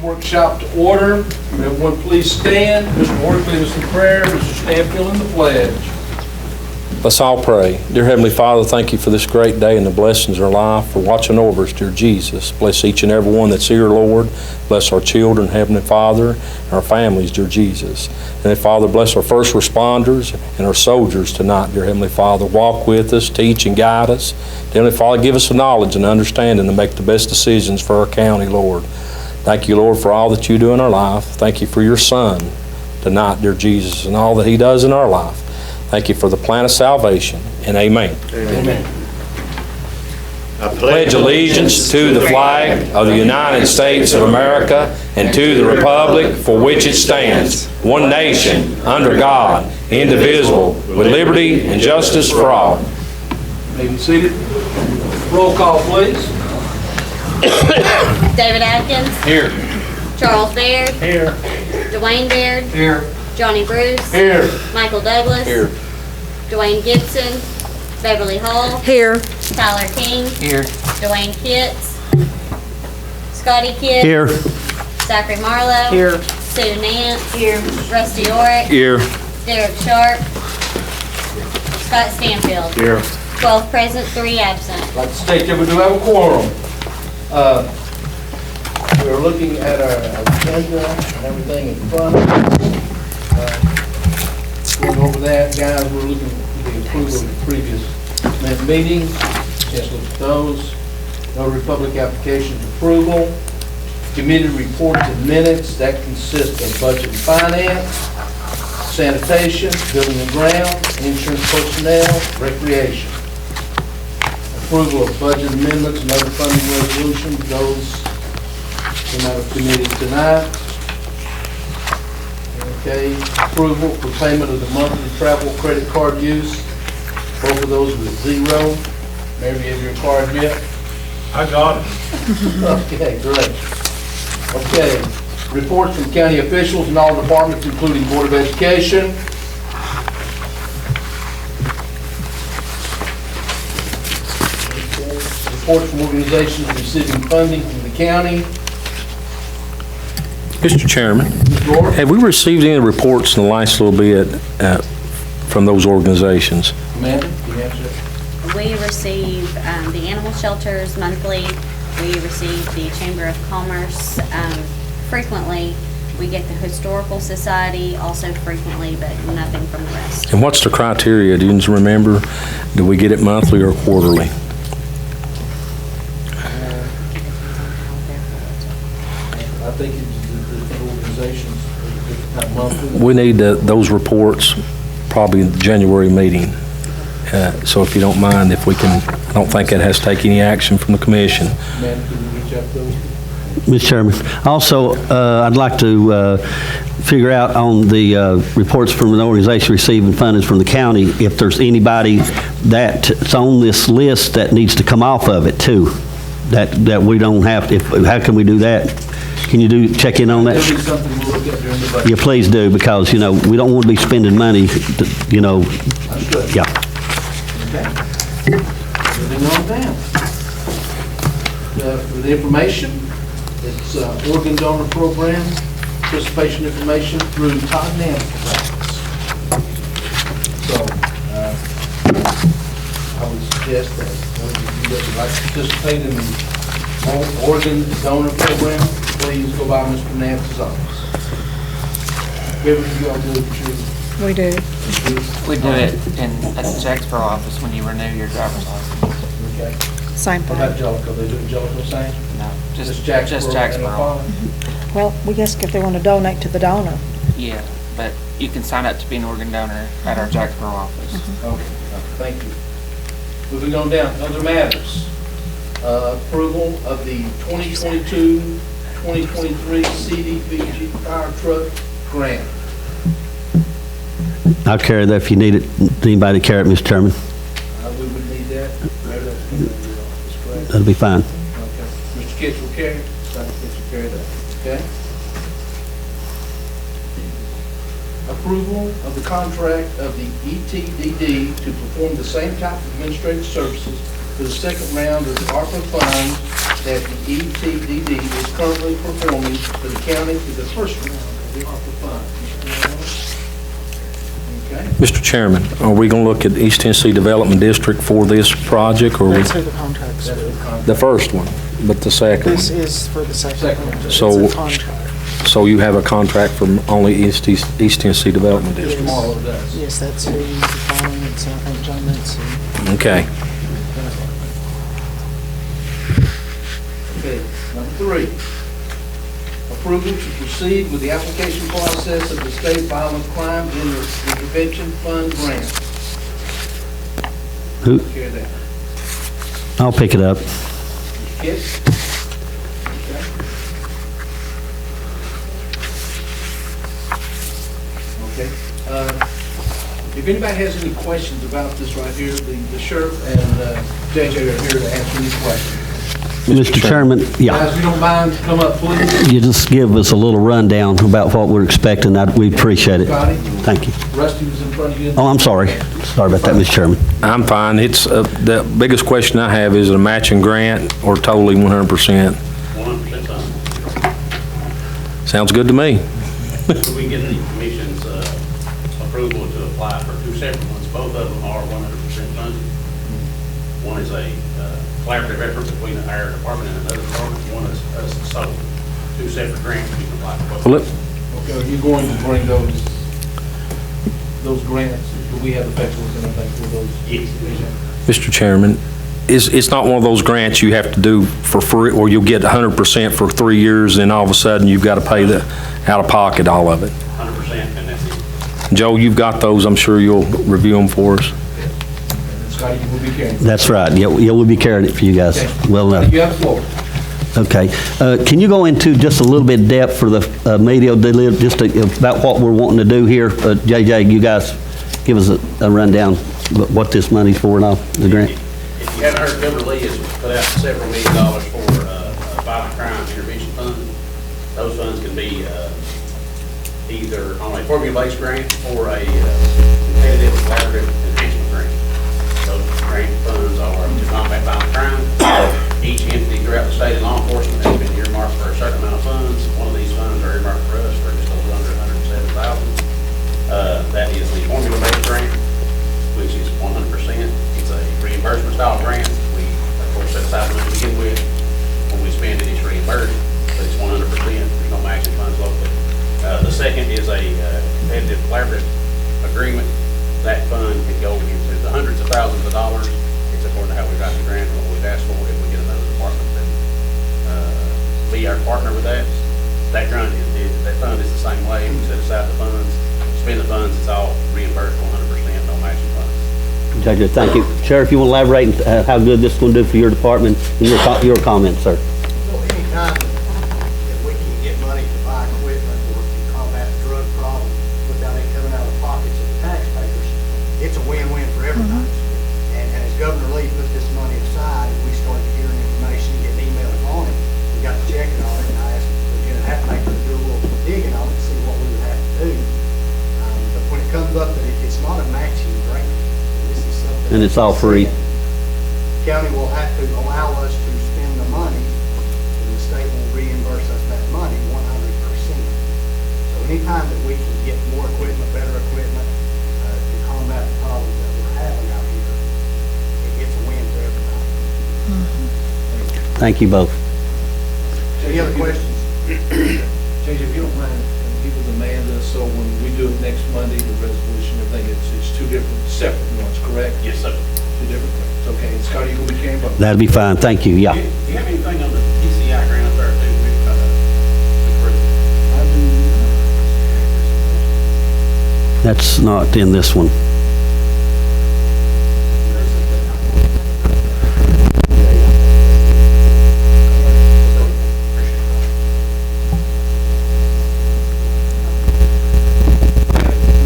workshop to order. Everyone please stand. Mr. Horton, lead us in prayer. Mr. Stanfield in the pledge. Let's all pray. Dear Heavenly Father, thank you for this great day and the blessings of our life, for watching over us, dear Jesus. Bless each and every one that's here, Lord. Bless our children, Heavenly Father, and our families, dear Jesus. And Father, bless our first responders and our soldiers tonight, dear Heavenly Father. Walk with us, teach and guide us. Dear Heavenly Father, give us the knowledge and understanding to make the best decisions for our county, Lord. Thank you, Lord, for all that you do in our life. Thank you for your Son tonight, dear Jesus, and all that he does in our life. Thank you for the plan of salvation, and amen. Amen. I pledge allegiance to the flag of the United States of America and to the republic for which it stands, one nation, under God, indivisible, with liberty and justice for all. May be seated. Roll call, please. David Atkins. Here. Charles Baird. Here. Dwayne Baird. Here. Johnny Bruce. Here. Michael Douglas. Here. Dwayne Gibson. Beverly Hall. Here. Tyler King. Here. Dwayne Kitts. Scotty Kidd. Here. Zachary Marlowe. Here. Sue Nance. Here. Rusty Orick. Here. Derek Sharp. Scott Stanfield. Here. 12 present, 3 absent. I'd like to state that we do have a quorum. We're looking at our agenda and everything in front of us. Going over that, guys, we're looking at the approval of the previous meetings. Just look at those. Notary public applications approval. Committee reports and minutes. That consists of budget and finance, sanitation, building and grounds, insurance personnel, recreation. Approval of budget amendments and other funding resolutions. Those came out of committee tonight. Okay, approval for payment of the monthly travel credit card use. Both of those with zero. Mary, you have your card yet? I got it. Okay, great. Okay, reports from county officials and all departments, including Board of Education. Reports from organizations receiving funding from the county. Mr. Chairman, Mr. Orr? have we received any reports in the last little bit from those organizations? Amanda, can you answer that? We receive the animal shelters monthly. We receive the Chamber of Commerce frequently. We get the Historical Society also frequently, but nothing from the rest. And what's the criteria? Do you remember? Do we get it monthly or quarterly? I think it's the organizations, not monthly. We need those reports probably in the January meeting. So if you don't mind, if we can, I don't think it has to take any action from the commission. Amanda, can you reach out to those? Mr. Chairman, also, I'd like to figure out on the reports from an organization receiving funding from the county, if there's anybody that's on this list that needs to come off of it too, that we don't have, how can we do that? Can you check in on that? That'll be something we'll look at during the budget. Yeah, please do, because, you know, we don't want to be spending money, you know, Understood. yeah. Okay. Moving on down. For the information, it's organ donor program, participation information through Todd Nance practice. So, I would suggest that those of you that would like to participate in the organ donor program, please go by Mr. Nance's office. Everything you all do at your We do. We do it at the Jacksboro office when you renew your driver's license. Okay. Same What about thing. Jellicoe? They do Jellicoe same? No, just Jacksboro. Jacksboro. Well, we ask if they want to donate to the donor. Yeah, but you can sign up to be an organ donor at our Jacksboro office. Okay, thank you. Moving on down, other matters. Approval of the 2022-2023 CDBG fire truck grant. I'll carry that if you need it. Anybody carry it, Mr. Chairman? We would need that. That's correct. That'll be fine. Okay. Mr. Kitts will carry it. Dr. Kitts will carry that. Okay? Approval of the contract of the ETDD to perform the same type of administrative services for the second round of the ARPA funds that the ETDD is currently performing for the county to the first round of the ARPA funds. Okay? Mr. Chairman, are we going to look at East Tennessee Development District for this project, or That's who the contract's That's with. the contract. the first one, but the second This one? is for the second Second. one. So- It's a contract. So you have a contract from only East Tennessee Development District? Yes. Marlo does. Yes, that's who you're following, it's, I think, John Mincy. Okay. Okay, number 3. Approval to proceed with the application process of the State Violent Crime Intervention Fund grant. Who- Care that. I'll pick it up. Kit? Okay. Okay. If anybody has any questions about this right here, the sheriff and JJ are here to answer any questions. Mr. Chairman, yeah, Guys, if you don't mind, come up, please. you just give us a little rundown about what we're expecting. We appreciate it. Scotty, Thank you. Rusty was in front of you. Oh, I'm sorry. Sorry about that, Mr. Chairman. I'm fine. It's, the biggest question I have, is it a matching grant or totally 100%? 100% done. Sounds good to me. We get the commission's approval to apply for 2 separate ones. Both of them are 100% funded. One is a collaborative effort between our department and another department. One is us sole. 2 separate grants we can apply for both. Well, Okay, are you going to bring those grants? Do we have the paperwork and everything for those? Yes. Mr. Chairman, it's not one of those grants you have to do for free, or you'll get 100% for 3 years, and all of a sudden, you've got to pay the out-of-pocket all of it. 100%, and that's it. Joe, you've got those. I'm sure you'll review them for us. And Scotty, you will be carrying. That's right. Yeah, we'll be carrying it for you guys. Okay. Well enough. You have the floor. Okay. Can you go into just a little bit of depth for the media, just about what we're wanting to do here? JJ, you guys give us a rundown of what this money's for and all, the grant? If you haven't heard, Governor Lee has put out several $1 million for a violent crime intervention fund. Those funds can be either on a formula-based grant or a competitive collaborative enhancement grant. Those grant funds are to combat violent crime. Each entity throughout the state of law enforcement has been earmarked for a certain amount of funds. One of these funds are earmarked for us for just a little under $107,000. That is the formula-based grant, which is 100%. It's a reimbursement style grant. We, of course, set aside money to begin with. When we spend it, it's reimbursed, but it's 100%. There's no matching funds locally. The second is a competitive collaborative agreement. That fund can go into the hundreds of thousands of dollars. It's according to how we write the grant and what we've asked for. If we get another department to be our partner with that, that fund is the same way. We set aside the funds, spend the funds, it's all reimbursed 100%, no matching funds. JJ, thank you. Sheriff, you want to elaborate how good this is going to do for your department and your comments, sir? So anytime that we can get money to buy equipment or to combat the drug problem without it coming out of the pockets of the taxpayers, it's a win-win for everybody. And as Governor Lee put this money aside, we started hearing information, getting emails on it. We got to checking on it, and I asked Lieutenant Hatmaker to do a little digging on it, see what we would have to do. But when it comes up that it's not a matching grant, this is something. And it's all free. County will have to allow us to spend the money, and the state will reimburse us that money 100%. So anytime that we can get more equipment, better equipment, to combat the problems that we're having out here, it's a win for everybody. Thank you both. Any other questions? JJ, if you don't mind, get with Amanda, so when we do it next Monday, the resolution, everything, it's 2 different, separate ones, correct? Yes, sir. 2 different things. Okay, and Scotty, you will be carrying both? That'll be fine. Thank you. Yeah. Do you have anything on the PCI grant up there too? That's not in this one.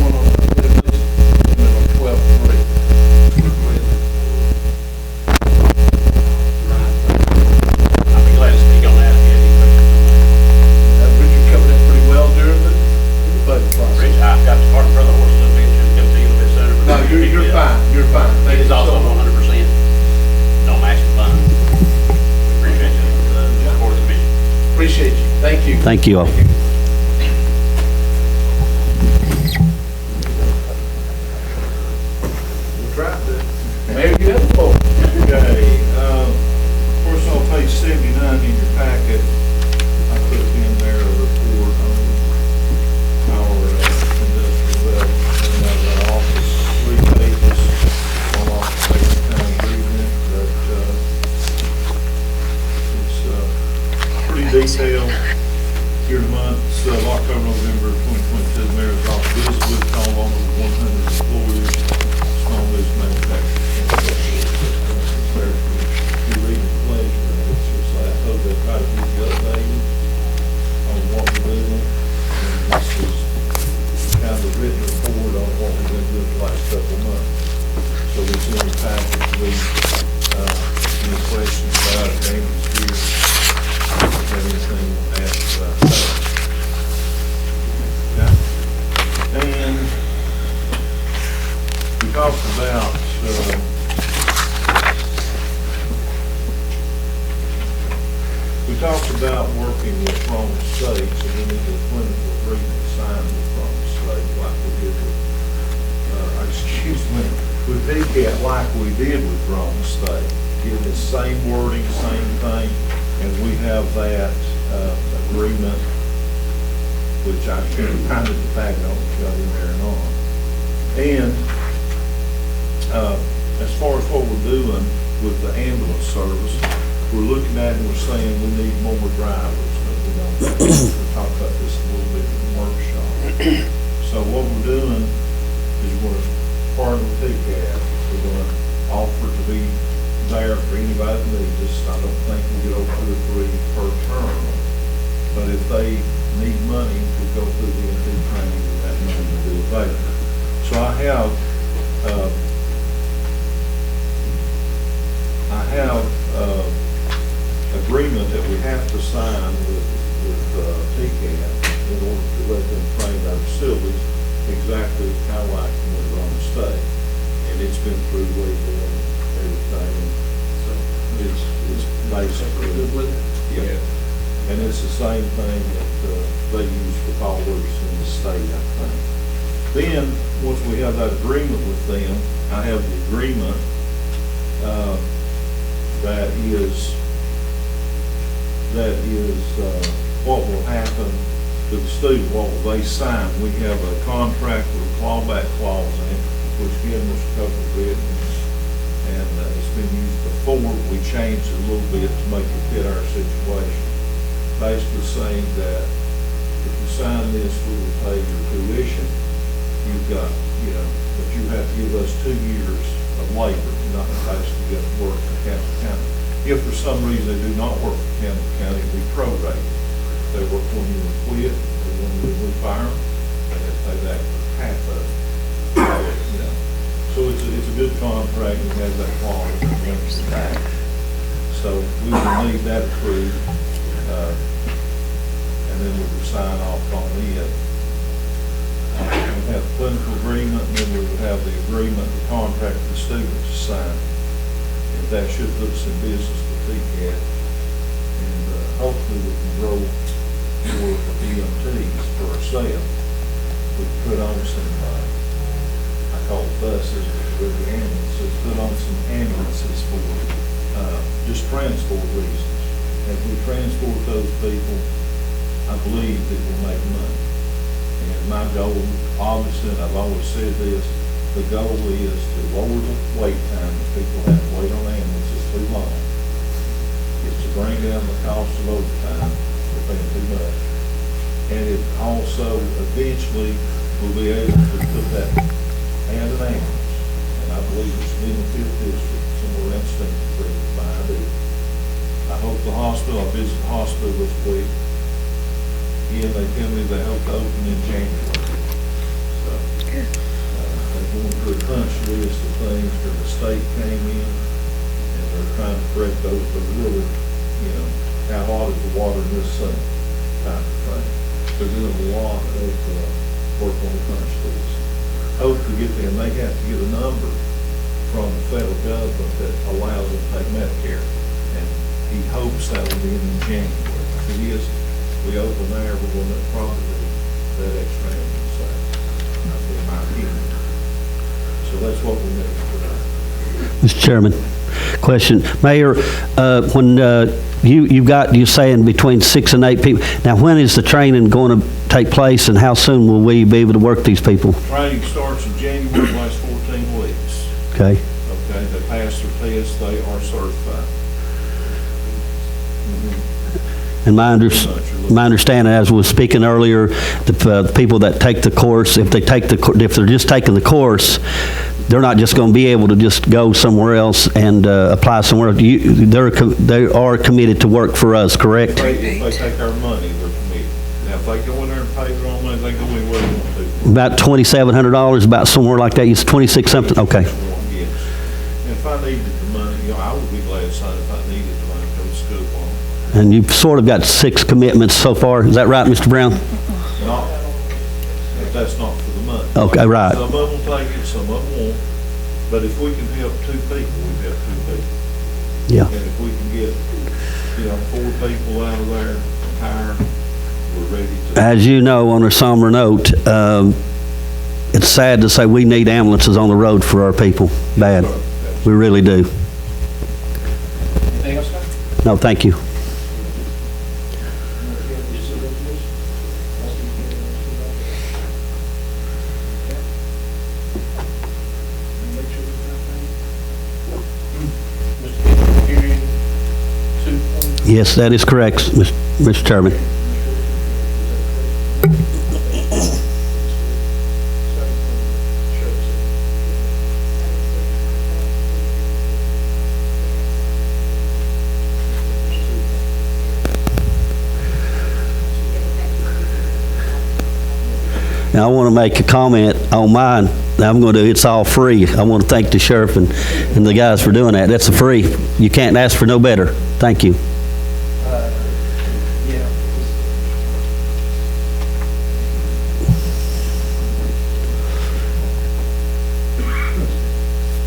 One on and then on 12-3. I'll be glad to speak on that if you have any questions on Richard covered that pretty well during the budget that. process. Rich, I've got the cart in front of the horse a little bit, just come to you a little bit Thank you all. Mayor, you have the floor. Okay, of course, on page 79 in your packet, I put in there a report on our industrial development of our office, 3 pages, on office, taking time reading it, but it's pretty detailed. Here in the months of October, November 2022, the mayor's office visibly called on over 100 employees, small business manufacturers. You read the pleasure, and it's just like, I hope they try to keep you updated on what we're doing. And this is kind of a written report on what we've been doing the last couple of months. So we send the package, any questions about it, Amy's here. If you have anything to ask about that. Okay. And we talked about, working with wrong states, and we need a clinical agreement signed with wrong states like we did with DCAT, like we did with wrong state. Give the same wording, same thing, and we have that agreement, which I should have kind of the packet on, got in there and on. And as far as what we're doing with the ambulance service, we're looking at and we're saying we need more drivers, but we don't. We'll talk about this a little bit in the workshop. So what we're doing is we're going to partner with TCAT. We're going to offer to be there for anybody that needs us. I don't think we'll get over 2 or 3 per term, but if they need money to go through the NT training, then that money will be available. So I have agreement that we have to sign with TCAT in order to let them train our facilities exactly how like we're on the state. And it's been through legal and everything. So it's basically good with it. Yeah. And it's the same thing that they use for callers in the state, I think. Then, once we have that agreement with them, I have the agreement that is what will happen to the student, what will they sign. We have a contract with a clawback clause in it, which gives us a couple of readings, and it's been used before. We changed it a little bit to make it fit our situation. Basically saying that if you sign this, we will pay your tuition. You've got, but you have to give us 2 years of labor. You're not going to basically get to work for Campbell County. If for some reason they do not work for Campbell County, we prorate. They work when you quit, or when we fire them, they have to pay that for half of it. So it's a good contract, and it has that clause that links it back. So we will need that approved, and then we will sign off on it. We have the clinical agreement, and then we will have the agreement, the contract with the students to sign. And that should put us in business with TCAT. And hopefully we can grow more EMTs for ourselves. We can put on some, I call it buses, but really ambulances, put on some ambulances for just transport reasons. If we transport those people, I believe that we'll make money. And my goal, obviously, and I've always said this, the goal is to lower the wait time that people have to wait on ambulances too long. It's to bring down the cost of overtime for paying too much. And it also, eventually, will be able to put that and an ambulance. And I believe it's in the 5th district, somewhere around Stinking Creek, my idea. I hope the hospital, I visited the hospital this week. Again, they tell me they hope to open in January. So, they're going through a punch list of things where the state came in, and they're trying to correct those, but really, how hot is the water in this sun type of thing. They're doing a lot of work on the punch list. Hope to get them, they have to get a number from the federal government that allows them to take Medicare. And he hopes that will be in January. If it is, we we open there, we're going to probably that extra ambulance side. That's in my opinion. So that's what we need for that. Mr. Chairman, question. Mayor, when you're saying between 6 and 8 people. Now, when is the training going to take place, and how soon will we be able to work these people? Training starts in January, lasts 14 weeks. Okay. Okay, they pass their test, they are certified. And my understanding, as we were speaking earlier, the people that take the course, if they're just taking the course, they're not just going to be able to just go somewhere else and apply somewhere. They are committed to work for us, correct? If they take our money, they're committed. Now, if they go in there and pay their own money, they go anywhere they want to. About $2,700, about somewhere like that. It's 26 something. Okay. Yes. And if I needed the money, I would be glad to sign if I needed the money to go to school for them. And you've sort of got 6 commitments so far. Is that right, Mr. Brown? Not, if that's not for the money. Okay, right. Some of them will take it, some of them won't. But if we can help 2 people, we help 2 people. Yeah. And if we can get, 4 people out of there and hire, we're ready to. As you know, on a somber note, it's sad to say we need ambulances on the road for our people. Bad. We really do. Anything else, sir? No, thank you. Yes, that is correct, Mr. Chairman. Now, I want to make a comment on mine. I'm going to, it's all free. I want to thank the sheriff and the guys for doing that. That's a free. You can't ask for no better. Thank you.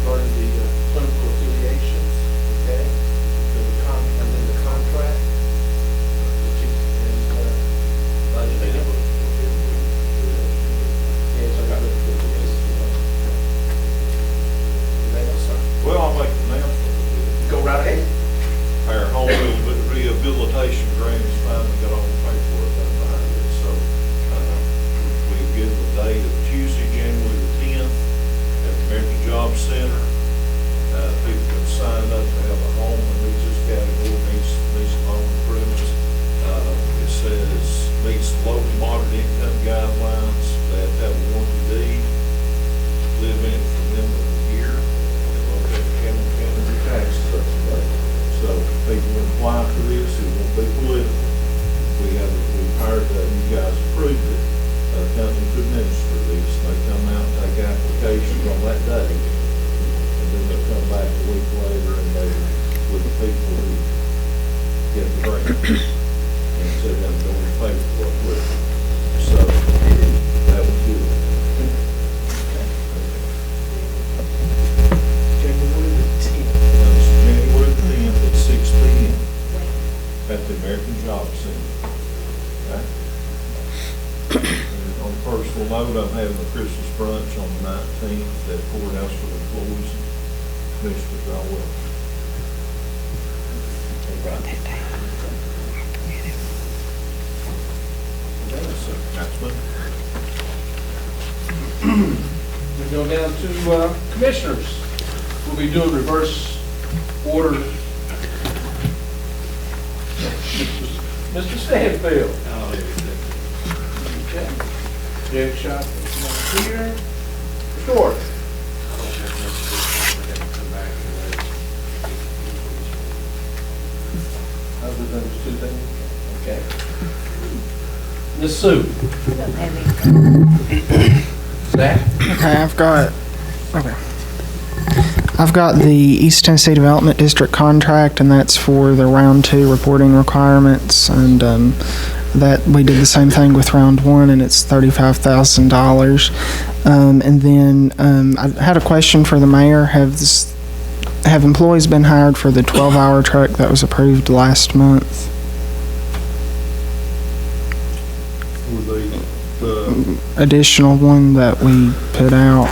Regarding the clinical affiliations, okay, and then the contract, Well, I'll make an announcement. go right ahead. Our home rehabilitation grant has finally got all the paperwork done behind it, so we've given the date of Tuesday, January the 10th, at the American Job Center. People can sign up to have a home in this category, meets home improvements. It says meets low to moderate income guidelines, they have to have a warranty deed, live in it for them of the year, and located Campbell County their taxes up to date. So people can apply for this, it won't be political. We've hired, you guys approved it, a company to administer this. They come out and take applications on that day. And then they'll come back a week later and they, with the people who get the grant. And sit down and go and pay for it with them. So that was good. January the 10th. That's January the 10th at 6 p.m. at the American Job Center. Okay? And on a personal note, I'm having a Christmas brunch on the 19th at Courthouse for the employees and commissioners. Y'all welcome. We go down to commissioners. We'll be doing reverse order. Mr. Stanfield. Okay. Jack Shop is here. Short. Other than those 2 things? Okay. Ms. Sue. Zach? Okay, I've got the East Tennessee Development District contract, and that's for the round 2 reporting requirements, and that we did the same thing with round 1, and it's $35,000. And then I had a question for the mayor. Have employees been hired for the 12-hour truck that was approved last month? for the Additional one that we put out.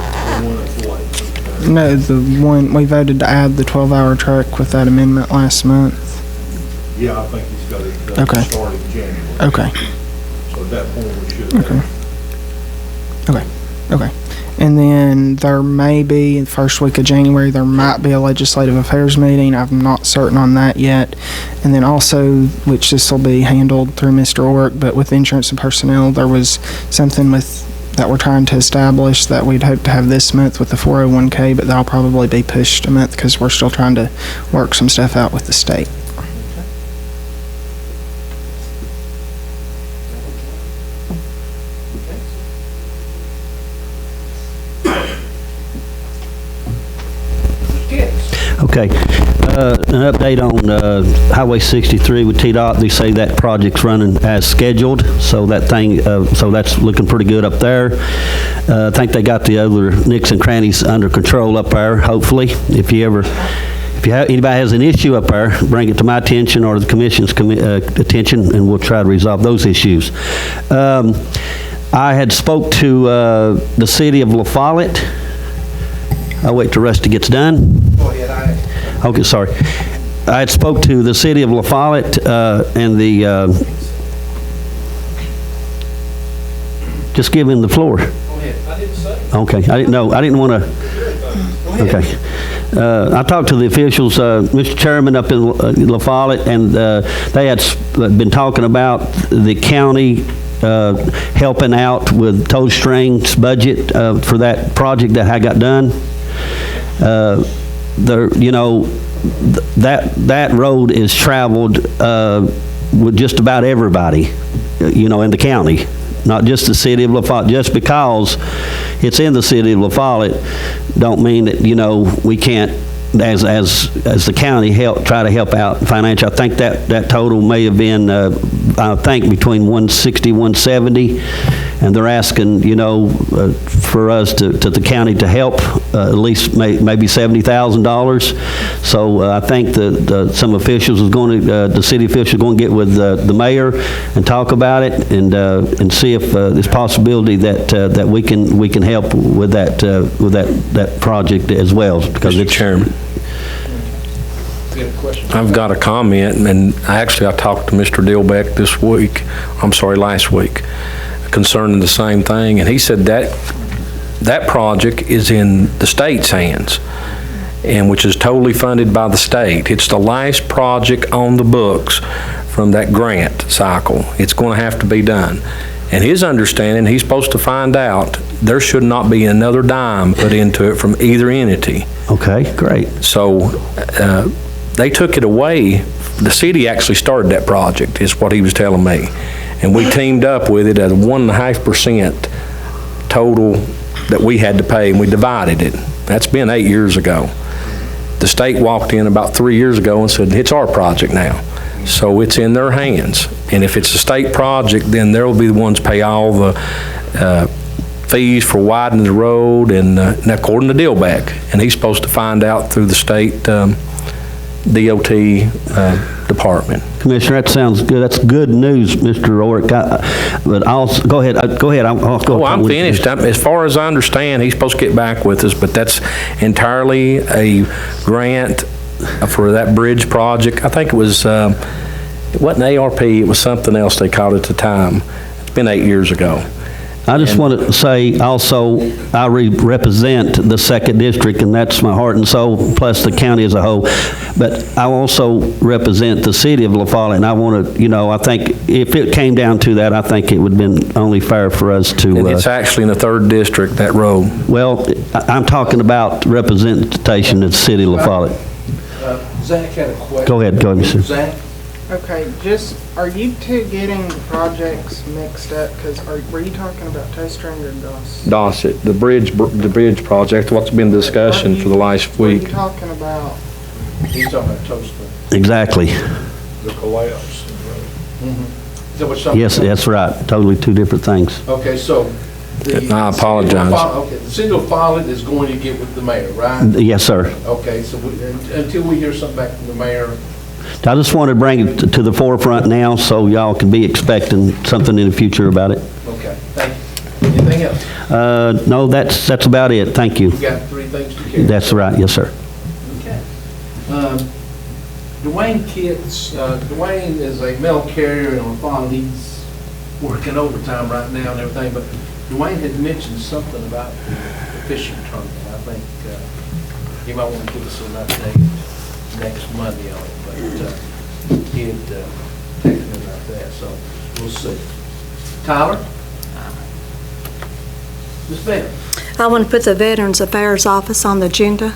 one that's late? No, the one, we voted to add the 12-hour truck with that amendment last month. Yeah, I think he's got it Okay. starting January. Okay, So at that point, we should have. okay, okay. And then there may be, in the first week of January, there might be a legislative affairs meeting. I'm not certain on that yet. And then also, which this will be handled through Mr. Orrick, but with insurance and personnel, there was something with, that we're trying to establish that we'd hope to have this month with the 401k, but that'll probably be pushed a month because we're still trying to work some stuff out with the state. Okay. An update on Highway 63 with TDOT. They say that project's running as scheduled, so that thing, so that's looking pretty good up there. I think they got the other nicks and crannies under control up there, hopefully. If anybody has an issue up there, bring it to my attention or the commission's attention, and we'll try to resolve those issues. I had spoke to the city of La Follette. I'll wait till Rusty gets done. Go ahead, Okay, sorry. I had spoke to the city of La Follette and the, just give him the floor. Go ahead. I didn't say. Okay, I didn't know, I didn't want to, okay. I talked to the officials, Mr. Chairman, up in La Follette, and they had been talking about the county helping out with Tow Strings budget for that project that I got done. You know, that road is traveled with just about everybody, you know, in the county, not just the city of La Follette. Just because it's in the city of La Follette don't mean that, you know, we can't, as the county, try to help out financially. I think that total may have been, I think, between 160, 170, and they're asking, you know, for us to the county to help at least maybe $70,000. So I think that some officials is going to, the city officials are going to get with the mayor and talk about it and see if there's possibility that we can help with that project as well, because Mr. it's Chairman, You have a question? I've got a comment, and I talked to Mr. Dilbeck last week, concerning the same thing, and he said that project is in the state's hands, and which is totally funded by the state. It's the last project on the books from that grant cycle. It's going to have to be done. And his understanding, he's supposed to find out, there should not be another dime put into it from either entity. okay, great. So they took it away. The city actually started that project, is what he was telling me. And we teamed up with it at a 1.5% total that we had to pay, and we divided it. That's been 8 years ago. The state walked in about 3 years ago and said, it's our project now. So it's in their hands. And if it's a state project, then they'll be the ones pay all the fees for widening the road, and according to Dilbeck. And he's supposed to find out through the state DOT department. Commissioner, that sounds good. That's good news, Mr. Orrick. But also, go ahead. I'm finished. As far as I understand, he's supposed to get back with us, but that's entirely a grant for that bridge project. I think it was, it wasn't ARP, it was something else they called it at the time. It's been 8 years ago. I just want to say also, I represent the 2nd District, and that's my heart and soul, plus the county as a whole. But I also represent the city of La Follette, and I want to, you know, I think if it came down to that, I think it would have been only fair for us to... And it's actually in the 3rd District, that road. Well, I'm talking about representation of the city of La Follette. Zach had a question. Go ahead, sir. Zach? Okay, are you two getting the projects mixed up? Because were you talking about Tow String or DOS? Dossett, the bridge project, what's been discussion for the last What are week. you talking about? He's talking about Tow String. Exactly. The collapse. Is that what you're talking Yes, about? that's right. Totally two different things. Okay, so. I apologize. Okay, the city of Follette is going to get with the mayor, right? Yes, sir. Okay, so until we hear something back from the mayor, I just wanted to bring it to the forefront now so y'all can be expecting something in the future about it. Okay, thank you. Anything else? No, that's about it. Thank you. You got 3 things to carry. That's right. Yes, sir. Okay. Dwayne Kitts, Dwayne is a mail carrier in LaFon. He's working overtime right now and everything, but Dwayne had mentioned something about the fishing tournament. I think he might want to give us an update next Monday on it, but he had texted me about that, so we'll see. Tyler? Ms. Bell? I want to put the Veterans Affairs Office on the agenda.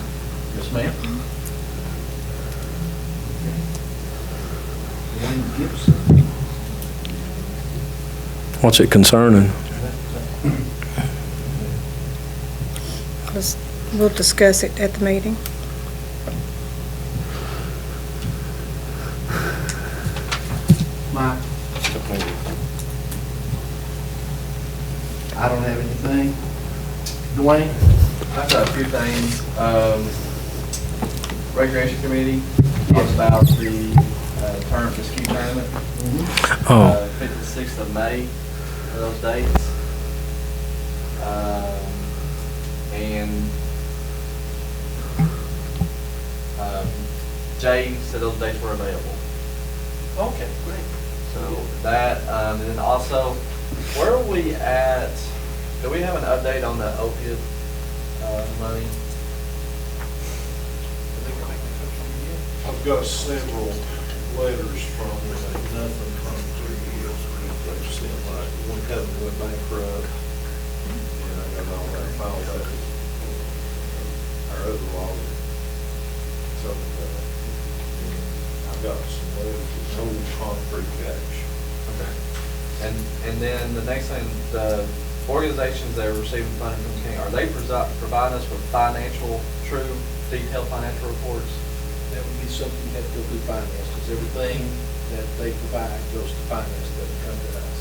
Yes, ma'am. Dwayne Gibson. What's it concerning? We'll discuss it at the meeting. Mike? I don't have anything. Dwayne? I've got a few things. Recreation Committee talks about the tournament, the ski tournament. Oh. 5th and 6th of May are those dates. And Jay said those dates were available. Okay, great. So that, and then also, where are we at? Do we have an update on the opiate money? I've got several letters from them, and nothing from 3 years. They seem like one company went bankrupt, and I got all that filed up with our other lawyer. So, I've got some letters with no concrete action. Okay. And then the next thing, the organizations that are receiving funding from the county, are they providing us with true detailed financial reports? That would be something you have to go through finance, because everything that they provide goes to finance, doesn't come to us.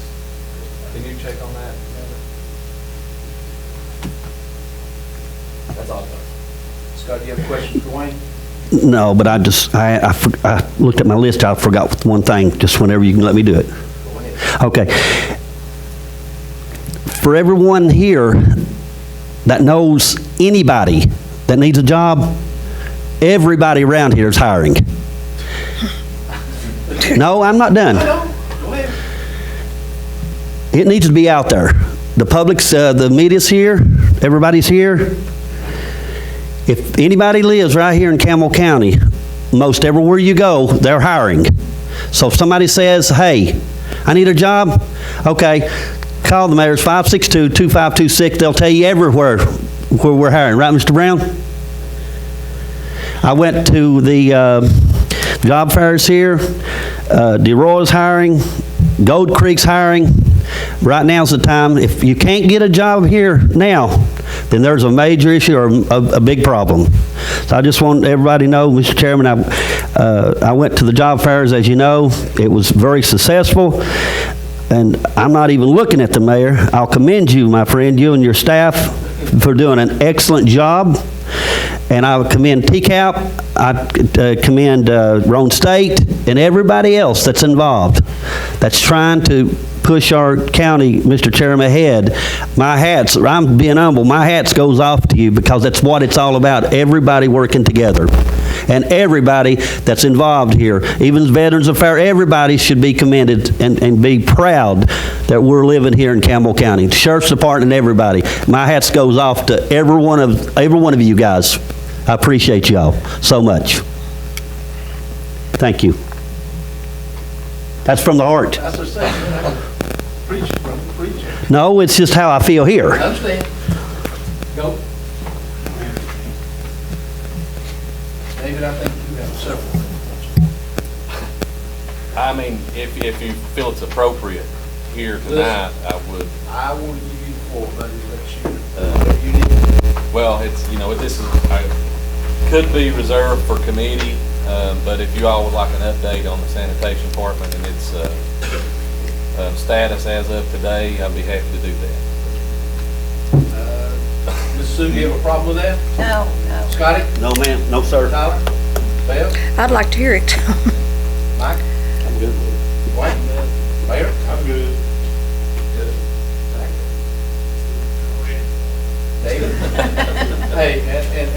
Can you check on that? That's all. Scott, do you have a question for Dwayne? No, but I looked at my list. I forgot one thing. Just whenever you can let me do it. Go ahead. Okay. For everyone here that knows anybody that needs a job, everybody around here is hiring. No, I'm not done. Go ahead. It needs to be out there. The public's, the media's here, everybody's here. If anybody lives right here in Campbell County, most everywhere you go, they're hiring. So if somebody says, hey, I need a job, okay, call the mayor's 562-2526. They'll tell you everywhere where we're hiring. Right, Mr. Brown? I went to the job fairs here. DeRoy's hiring. Gold Creek's hiring. Right now's the time. If you can't get a job here now, then there's a major issue or a big problem. So I just want everybody to know, Mr. Chairman, I went to the job fairs, as you know. It was very successful. And I'm not even looking at the mayor. I'll commend you, my friend, you and your staff, for doing an excellent job. And I would commend TCAP, I commend Roan State, and everybody else that's involved, that's trying to push our county, Mr. Chairman, ahead. My hats, I'm being humble, my hats goes off to you because that's what it's all about, everybody working together. And everybody that's involved here, even Veterans Affairs, everybody should be commended and be proud that we're living here in Campbell County. Sheriff's Department and everybody. My hats goes off to every one of you guys. I appreciate y'all so much. Thank you. That's from the heart. That's what I'm saying. Preach, brother, preach. No, it's just how I feel here. I understand. Go. David, I think you have several things. I mean, if you feel it's appropriate here tonight, I would. I will give you the floor, buddy, let you need. Well, it's, this is, could be reserved for committee, but if you all would like an update on the sanitation department and its status as of today, I'd be happy to do that. Ms. Sue, do you have a problem with that? No, no. Scotty? No, ma'am. No, sir. Tyler? Bell? I'd like to hear it. Mike? I'm good with it. Dwayne? Mayor? I'm good. David? Hey,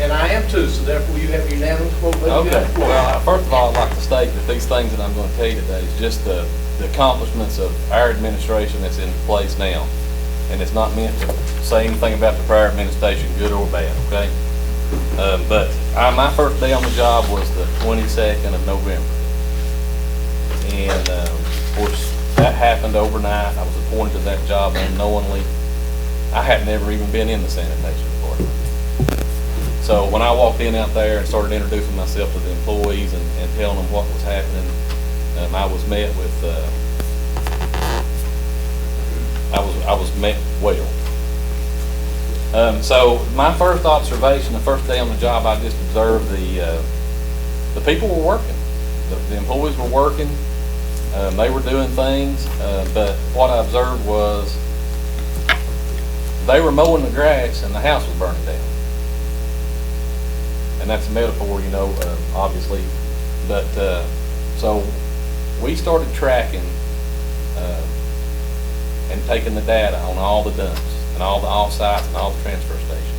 and I am too, so therefore you have unanimous vote. Okay, well, first of all, I'd like to state that these things that I'm going to tell you today is just the accomplishments of our administration that's in place now. And it's not meant to say anything about the prior administration, good or bad, okay? But my first day on the job was the 22nd of November. And, of course, that happened overnight. I was appointed to that job unknowingly. I had never even been in the sanitation department. So when I walked in out there and started introducing myself to the employees and telling them what was happening, I was met with, I was met well. So my first observation, the first day on the job, I just observed the people were working. The employees were working. They were doing things, but what I observed was they were mowing the grass and the house was burning down. And that's a metaphor, you know, obviously. But so we started tracking and taking the data on all the dumps and all the off-sites and all the transfer stations.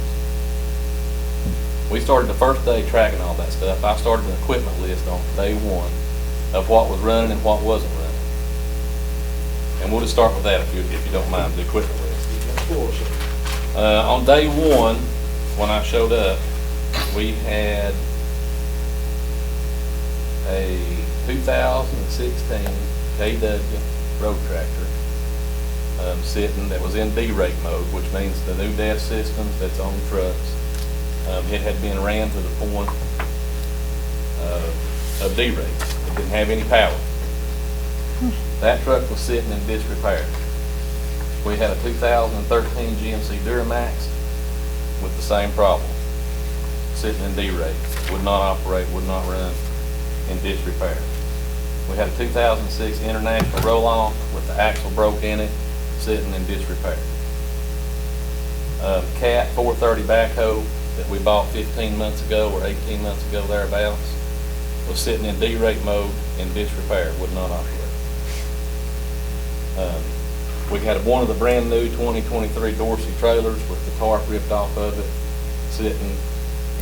We started the first day tracking all that stuff. I started an equipment list on day one of what was running and what wasn't running. And we'll just start with that if you don't mind, the equipment list. On day one, when I showed up, we had a 2016 KW road tractor sitting that was in D-rate mode, which means the new DEF systems that's on the trucks. It had been ran to the point of D-rates. It didn't have any power. That truck was sitting in disrepair. We had a 2013 GMC Duramax with the same problem, sitting in D-rate, would not operate, would not run, in disrepair. We had a 2006 International roll-off with the axle broke in it, sitting in disrepair. Cat 430 backhoe that we bought 15 months ago or 18 months ago thereabouts was sitting in D-rate mode in disrepair, would not operate. We had one of the brand new 2023 Dorsey trailers with the tarp ripped off of it, sitting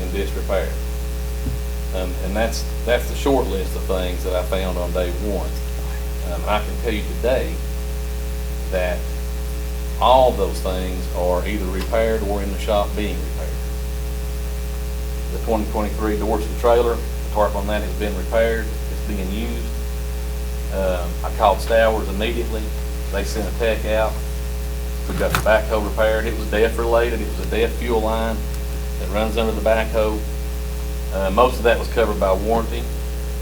in disrepair. And that's the short list of things that I found on day one. I can tell you today that all those things are either repaired or in the shop being repaired. The 2023 Dorsey trailer, the tarp on that has been repaired, it's being used. I called Stowers immediately. They sent a tech out. We got the backhoe repaired. It was DEF related. It was a DEF fuel line that runs under the backhoe. Most of that was covered by warranty.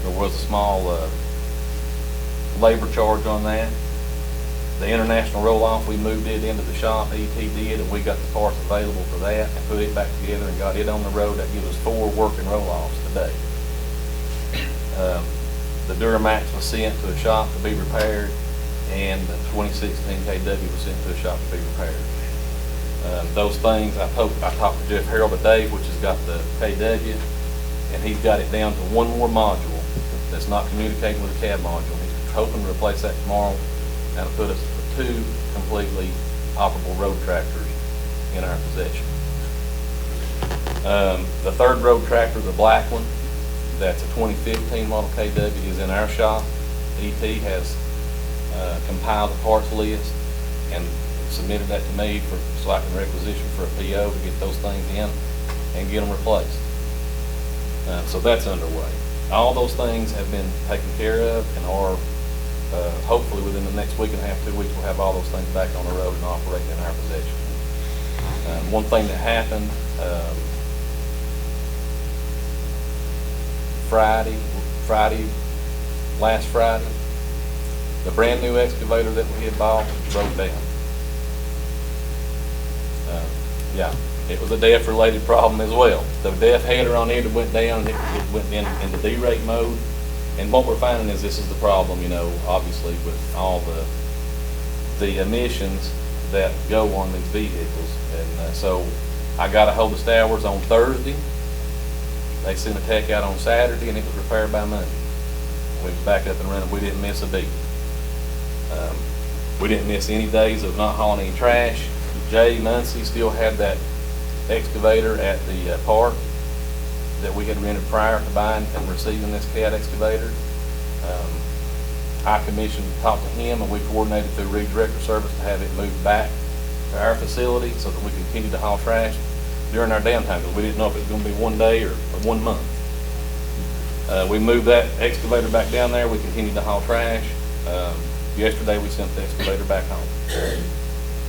There was a small labor charge on that. The International roll-off, we moved it into the shop, ET did, and we got the parts available for that and put it back together and got it on the road. That gives us 4 working roll-offs today. The Duramax was sent to a shop to be repaired, and the 2016 KW was sent to a shop to be repaired. Those things, I talked to Jeff Harold today, which has got the KW, and he's got it down to one more module that's not communicating with the cab module. He's hoping to replace that tomorrow. That'll put us with 2 completely operable road tractors in our possession. The third road tractor, the black one, that's a 2015 model KW, is in our shop. ET has compiled the parts list and submitted that to me so I can requisition for a PO to get those things in and get them replaced. So that's underway. All those things have been taken care of and are hopefully within the next week and a half, 2 weeks, we'll have all those things back on the road and operating in our possession. One thing that happened last Friday, the brand new excavator that we had bought broke down. Yeah, it was a DEF related problem as well. The DEF header on it went down, it went into D-rate mode. And what we're finding is this is the problem, you know, obviously with all the emissions that go on these vehicles. And so I got a hold of Stowers on Thursday. They sent a tech out on Saturday and it was repaired by Monday. We was back up and running. We didn't miss a beat. We didn't miss any days of not hauling any trash. Jay Muncie still had that excavator at the park that we had rented prior to buying and receiving this CAT excavator. I commissioned, talked to him, and we coordinated through Rig Director Service to have it moved back to our facility so that we could continue to haul trash during our downtime, because we didn't know if it was going to be 1 day or 1 month. We moved that excavator back down there. We continued to haul trash. Yesterday, we sent the excavator back home.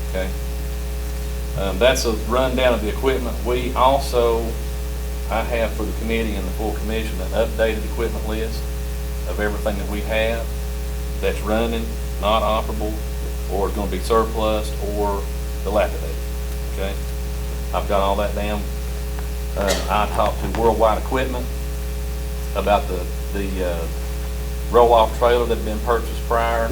Okay. That's a rundown of the equipment. We also, I have for the committee and the full commission an updated equipment list of everything that we have that's running, not operable, or is going to be surplus or dilapidated. Okay, I've got all that down. I talked to Worldwide Equipment about the roll-off trailer that had been purchased prior.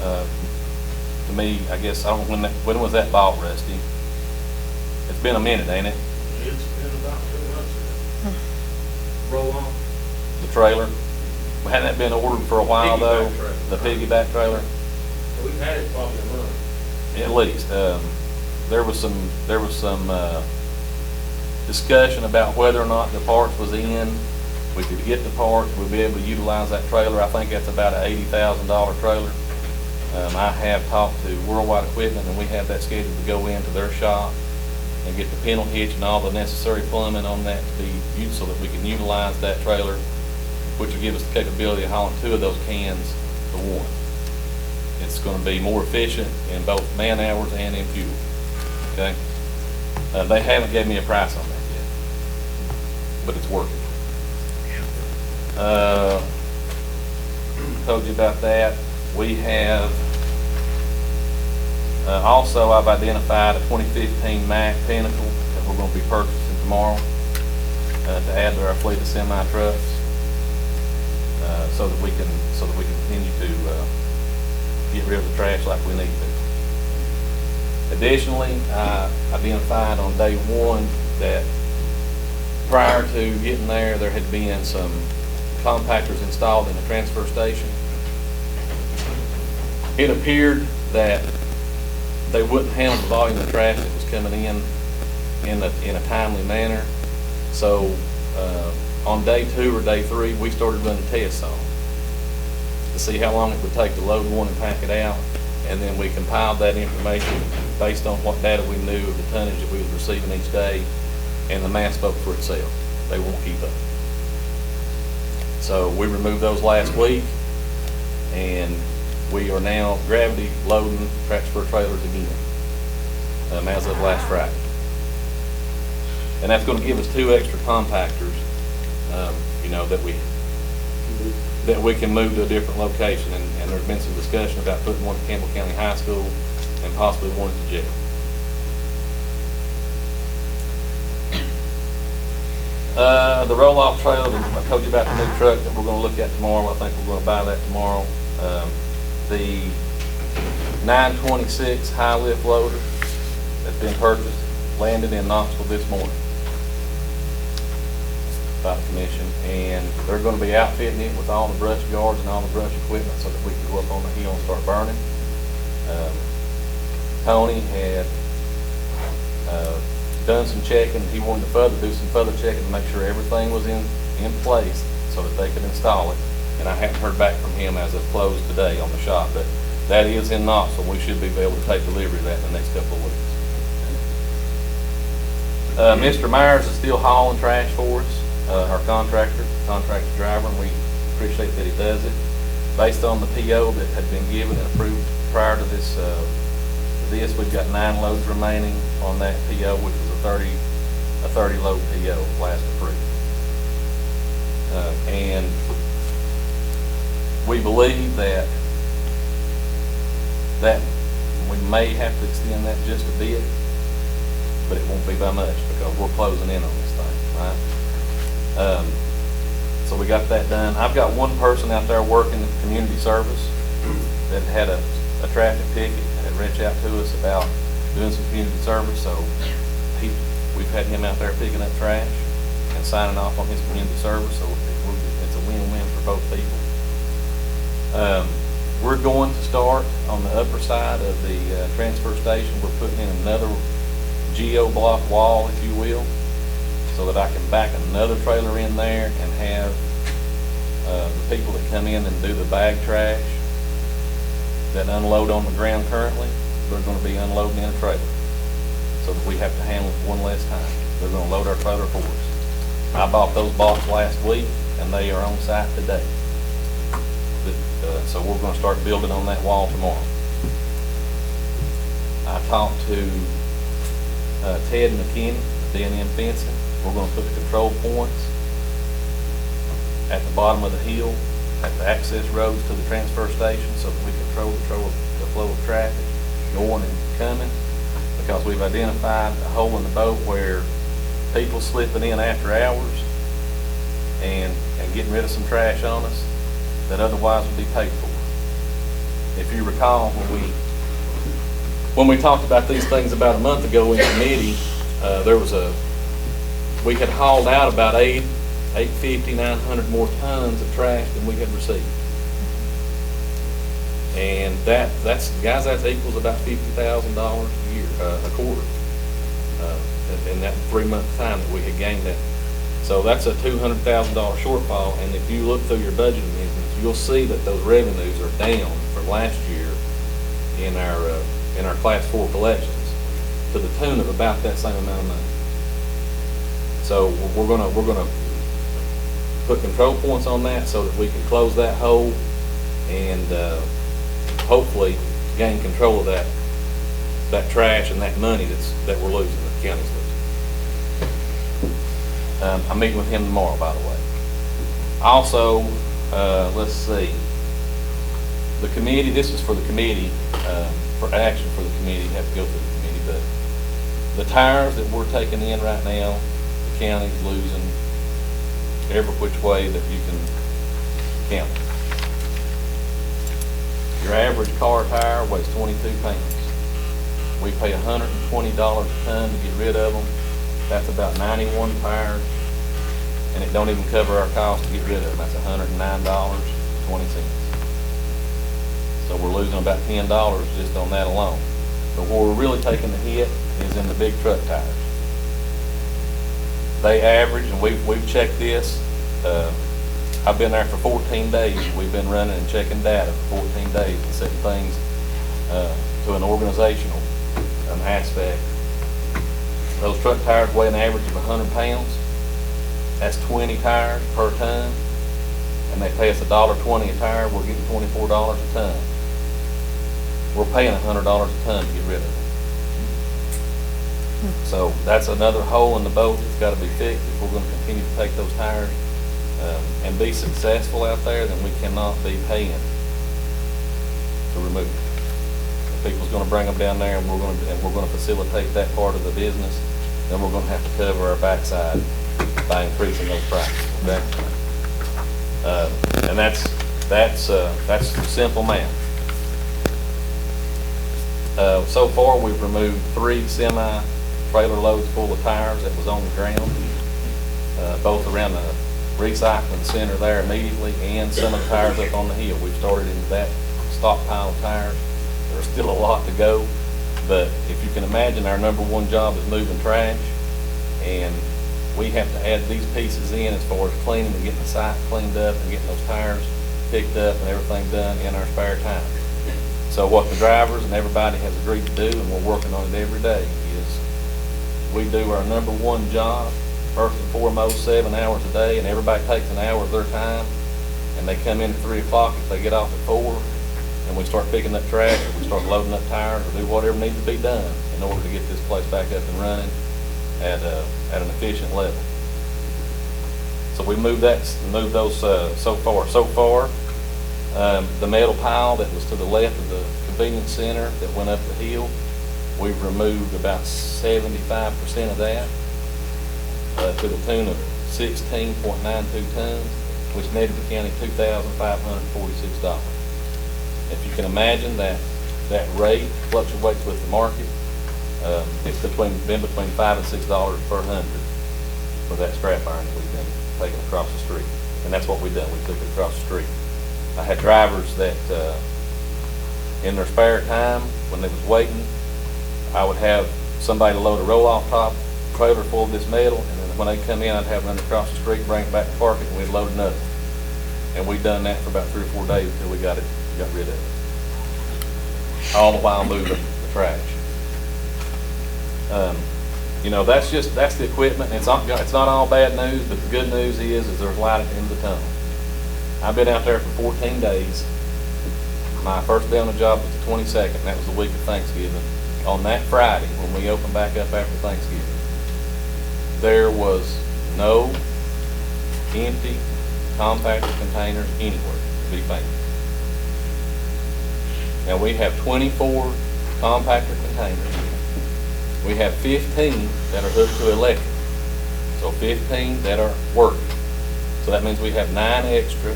To me, I guess, I don't know when was that bought, Rusty? It's been a minute, ain't it? It's been about 2 months ago. Roll on. The trailer. Hadn't that been ordered for a while though? Piggyback trailer. The piggyback trailer? We've had it probably a month. At least. There was some discussion about whether or not the parts was in. We could get the parts, we'd be able to utilize that trailer. I think that's about an $80,000 trailer. I have talked to Worldwide Equipment, and we have that scheduled to go into their shop and get the pintle hitch and all the necessary plumbing on that to be used so that we can utilize that trailer, which will give us the capability of hauling 2 of those cans to 1. It's going to be more efficient in both man hours and in fuel. Okay? They haven't given me a price on that yet, but it's working. Told you about that. We have also, I've identified a 2015 Mack Pinnacle that we're going to be purchasing tomorrow to add to our fleet of semi trucks, so that we can continue to get rid of the trash like we need to. Additionally, I identified on day 1 that prior to getting there had been some compactors installed in the transfer station. It appeared that they wouldn't handle the volume of trash that was coming in a timely manner. So on day 2 or day 3, we started running tests on them to see how long it would take to load one and pack it out. And then we compiled that information based on what data we knew of the tonnage that we were receiving each day, and the math spoke for itself. They won't keep up. So we removed those last week, and we are now gravity loading transfer trailers again, as of last Friday. And that's going to give us 2 extra compactors, that we can move to a different location. And there's been some discussion about putting one at Campbell County High School and possibly one at the jail. The roll-off trailer, I told you about the new truck that we're going to look at tomorrow. I think we're going to buy that tomorrow. The 926 high lift loader that's been purchased landed in Knoxville this morning by the commission, and they're going to be outfitting it with all the brush guards and all the brush equipment so that we can go up on the hill and start burning. Tony had done some checking. He wanted to do some further checking to make sure everything was in place so that they could install it. And I haven't heard back from him as of close today on the shop, but that is in Knoxville. We should be able to take delivery of that in the next couple of weeks. Mr. Myers is still hauling trash for us, our contractor driver, and we appreciate that he does it. Based on the PO that had been given and approved prior to this, we've got 9 loads remaining on that PO, which was a 30 load PO last approved. And we believe that we may have to extend that just a bit, but it won't be by much because we're closing in on this thing, right? So we got that done. I've got one person out there working in community service that had a traffic ticket and had reached out to us about doing some community service. So we've had him out there picking up trash and signing off on his community service. So it's a win-win for both people. We're going to start on the upper side of the transfer station. We're putting in another geo-block wall, if you will, so that I can back another trailer in there and have the people that come in and do the bag trash that unload on the ground currently, they're going to be unloading in a trailer, so that we have to handle it one less time. They're going to load our trailer for us. I bought those boxes last week, and they are on site today. So we're going to start building on that wall tomorrow. I talked to Ted McKinney, D&M Fencing. We're going to put the control points at the bottom of the hill, at the access roads to the transfer station, so that we control the flow of traffic going and coming, because we've identified a hole in the boat where people slipping in after hours and getting rid of some trash on us that otherwise would be paid for. If you recall, when we talked about these things about a month ago in committee, we had hauled out about 850, 900 more tons of trash than we had received. And that equals about $50,000 a year, a quarter, in that 3-month time that we had gained that. So that's a $200,000 shortfall, and if you look through your budget amendments, you'll see that those revenues are down from last year in our class 4 collections to the tune of about that same amount of money. So we're gonna put control points on that so that we can close that hole and hopefully gain control of that trash and that money that we're losing, that the county's losing. I'm meeting with him tomorrow, by the way. Also, let's see, the committee, this is for the committee, for action for the committee, have to go through the committee, but the tires that we're taking in right now, the county's losing every which way that you can count. Your average car tire weighs 22 pounds. We pay $120 a ton to get rid of them. That's about 91 tires, and it don't even cover our cost to get rid of them. That's $109.20. So we're losing about $10 just on that alone. But where we're really taking the hit is in the big truck tires. They average, and we've checked this. I've been there for 14 days. We've been running and checking data for 14 days and setting things to an organizational aspect. Those truck tires weigh an average of 100 pounds. That's 20 tires per ton, and they pay us $1.20 a tire. We're getting $24 a ton. We're paying $100 a ton to get rid of it. So that's another hole in the boat that's got to be fixed if we're going to continue to take those tires and be successful out there. Then we cannot be paying to remove them. If people's going to bring them down there, and we're going to facilitate that part of the business, then we're going to have to cover our backside by increasing those prices. Okay, and that's simple math. So far, we've removed 3 semi-trailer loads full of tires that was on the ground, both around the recycling center there immediately and some of the tires up on the hill. We've started into that stockpile of tires. There's still a lot to go, but if you can imagine, our number one job is moving trash, and we have to add these pieces in as far as cleaning and getting the site cleaned up and getting those tires picked up and everything done in our spare time. So what the drivers and everybody has agreed to do, and we're working on it every day, is we do our number one job, first and foremost, 7 hours a day, and everybody takes an hour of their time, and they come in at 3 o'clock if they get off at 4, and we start picking up trash, or we start loading up tires, or do whatever needs to be done in order to get this place back up and running at an efficient level. So we moved those so far. The metal pile that was to the left of the convenience center that went up the hill, we've removed about 75% of that to the tune of 16.92 tons, which netted the county $2,546. If you can imagine that rate fluctuates with the market, it's been between $5 and $6 per hundred for that scrap iron that we've been taking across the street. And that's what we've done. We took it across the street. I had drivers that, in their spare time, when they was waiting, I would have somebody load a roll-off top trailer full of this metal, and then when they come in, I'd have them run across the street, bring it back and park it, and we'd load another. And we'd done that for about 3 or 4 days until we got rid of it. All the while moving the trash. You know, that's the equipment. It's not all bad news, but the good news is there's light at the end of the tunnel. I've been out there for 14 days. My first day on the job was the 22nd, and that was the week of Thanksgiving. On that Friday, when we opened back up after Thanksgiving, there was no empty compactor containers anywhere to be found. Now we have 24 compactor containers. We have 15 that are hooked to electric. So 15 that are working. So that means we have 9 extra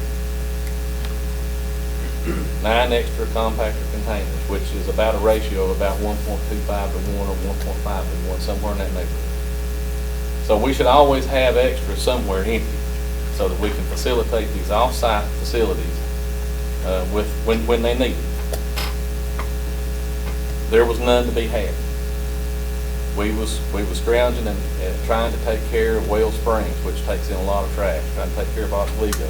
compactor containers, which is about a ratio of about 1.25 to 1 or 1.5 to 1, somewhere in that neighborhood. So we should always have extra somewhere empty so that we can facilitate these off-site facilities when they need it. There was none to be had. We was scrounging and trying to take care of Whale Springs, which takes in a lot of trash, trying to take care of Oswego,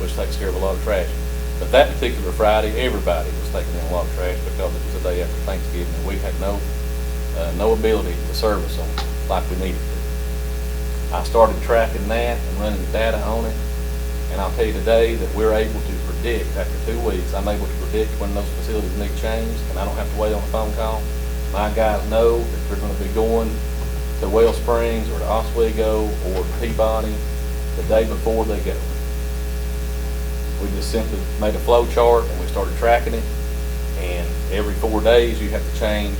which takes care of a lot of trash. But that particular Friday, everybody was taking in a lot of trash because it was the day after Thanksgiving, and we had no ability to service them like we needed to. I started tracking that and running the data on it, and I'll tell you today that we're able to predict, after 2 weeks, I'm able to predict when those facilities need changed, and I don't have to wait on a phone call. My guys know that they're going to be going to Whale Springs or to Oswego or to Peabody the day before they go. We just simply made a flow chart and we started tracking it, and every 4 days you have to change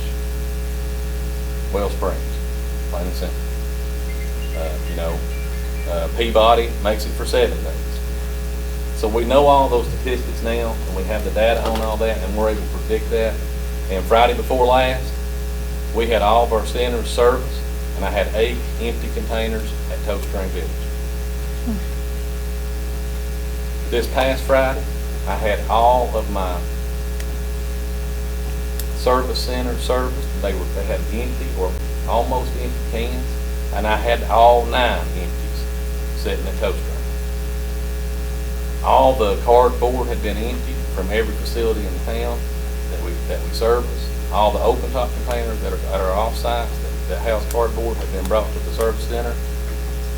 Whale Springs, plain and simple. Peabody makes it for 7 days. So we know all those statistics now, and we have the data on all that, and we're able to predict that. And Friday before last, we had all of our centers serviced, and I had 8 empty containers at Toad Spring Village. This past Friday, I had all of my service centers serviced. They had empty or almost empty cans, and I had all 9 empties sitting at Toad Spring. All the cardboard had been emptied from every facility in town that we service. All the open top containers that are off-site that house cardboard have been brought to the service center.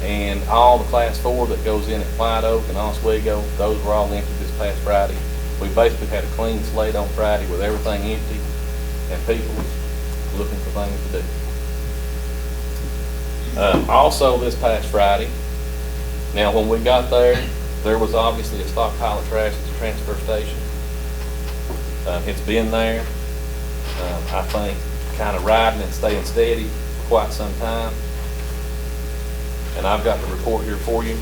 And all the class 4 that goes in at White Oak and Oswego, those were all empty this past Friday. We basically had a clean slate on Friday with everything empty and people looking for things to do. Also this past Friday, now when we got there was obviously a stockpile of trash at the transfer station. It's been there, I think, kind of riding and staying steady for quite some time. And I've got the report here for you.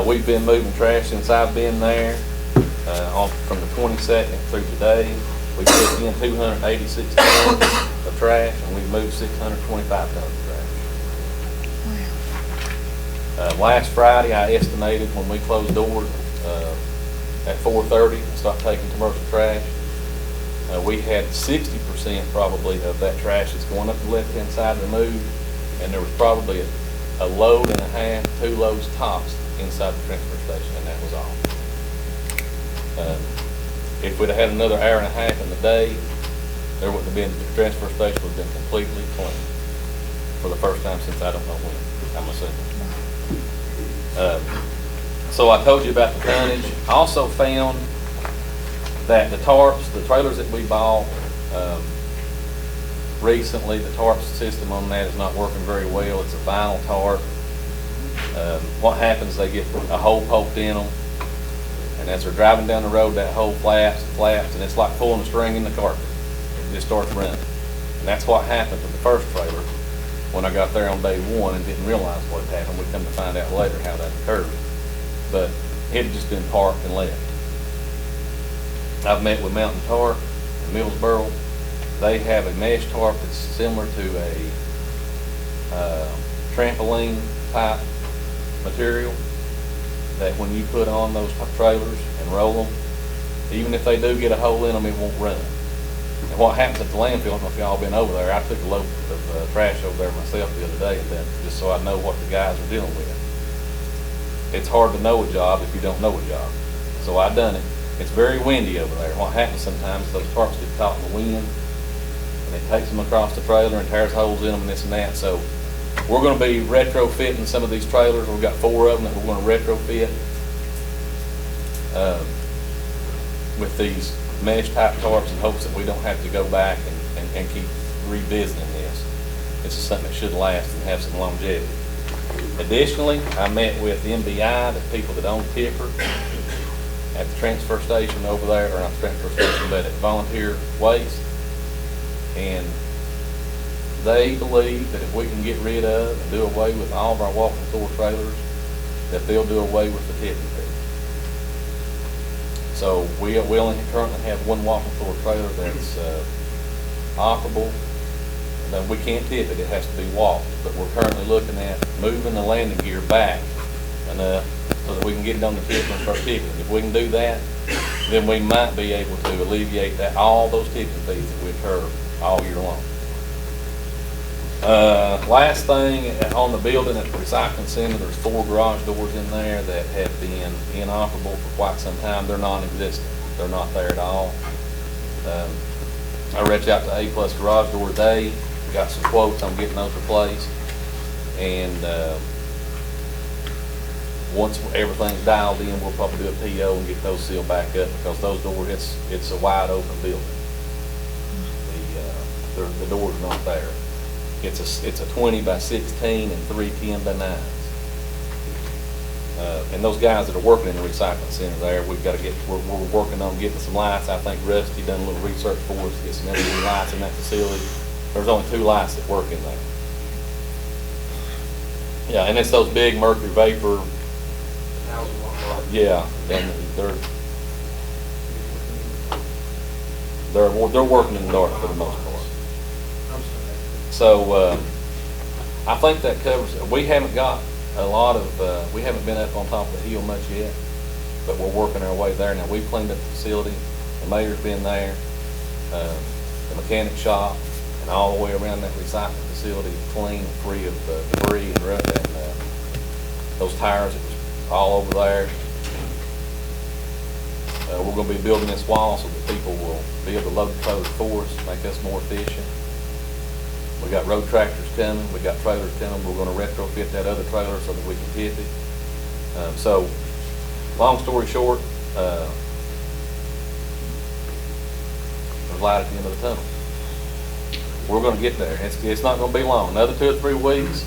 We've been moving trash since I've been there, from the 22nd through today. We put in 286 tons of trash, and we've moved 625 tons of trash. Last Friday, I estimated when we closed doors at 4:30 and stopped taking commercial trash, we had 60% probably of that trash that's going up the left-hand side removed, and there was probably a load and a half, 2 loads tops inside the transfer station, and that was all. If we'd have had another hour and a half in the day, there wouldn't have been, the transfer station would have been completely clean for the first time since I don't know when, I'm assuming. So I told you about the tonnage. I also found that the tarps, the trailers that we bought recently, the tarp system on that is not working very well. It's a vinyl tarp. What happens, they get a hole poked in them, and as they're driving down the road, that hole flaps and flaps, and it's like pulling a string in the carpet. It just starts running. And that's what happened to the first trailer when I got there on day 1 and didn't realize what had happened. We come to find out later how that occurred. But it had just been parked and left. I've met with Mountain Tarp in Millsboro. They have a mesh tarp that's similar to a trampoline type material. that when you put on those trailers and roll them, even if they do get a hole in them, it won't run. And what happens at the landfill, I don't know if y'all been over there, I took a load of trash over there myself the other day, and then, just so I know what the guys are dealing with. It's hard to know a job if you don't know a job. So I done it. It's very windy over there. What happens sometimes is those tarps get caught in the wind, and it takes them across the trailer and tears holes in them and this and that. So we're going to be retrofitting some of these trailers. We've got 4 of them that we're going to retrofit with these mesh type tarps in hopes that we don't have to go back and keep revisiting this. This is something that should last and have some longevity. Additionally, I met with MBI, the people that own Ticker, at the transfer station over there, or not the transfer station, but at Volunteer Waste. And they believe that if we can get rid of and do away with all of our walking floor trailers, that they'll do away with the tipping fee. So we only currently have 1 walking floor trailer that's operable. Then we can't tip it, it has to be walked. But we're currently looking at moving the landing gear back enough so that we can get it on the tip and start tipping. If we can do that, then we might be able to alleviate all those tipping fees that we incur all year long. Last thing, on the building at the recycling center, there's 4 garage doors in there that have been inoperable for quite some time. They're non-existent. They're not there at all. I reached out to A Plus Garage Door today, got some quotes on getting those replaced. And once everything's dialed in, we'll probably do a PO and get those sealed back up, because those doors, it's a wide open building. The door's not there. It's a 20 by 16 and 3 10 by 9s. And those guys that are working in the recycling center there, we're working on getting some lights. I think Rusty done a little research for us to get some LED lights in that facility. There's only 2 lights that work in there. Yeah, and it's those big mercury vapor. Yeah, and they're working in the dark for the most part. So I think that covers it. We haven't got a lot of, we haven't been up on top of the hill much yet, but we're working our way there. Now, we've cleaned up the facility, the mayor's been there, the mechanic shop, and all the way around that recycling facility, clean and free of debris and those tires that was all over there. We're going to be building this wall so that people will be able to load the trailers for us, make us more efficient. We got road tractors coming, we got trailers coming. We're going to retrofit that other trailer so that we can tip it. So, long story short, there's light at the end of the tunnel. We're going to get there. It's not going to be long. Another 2 or 3 weeks,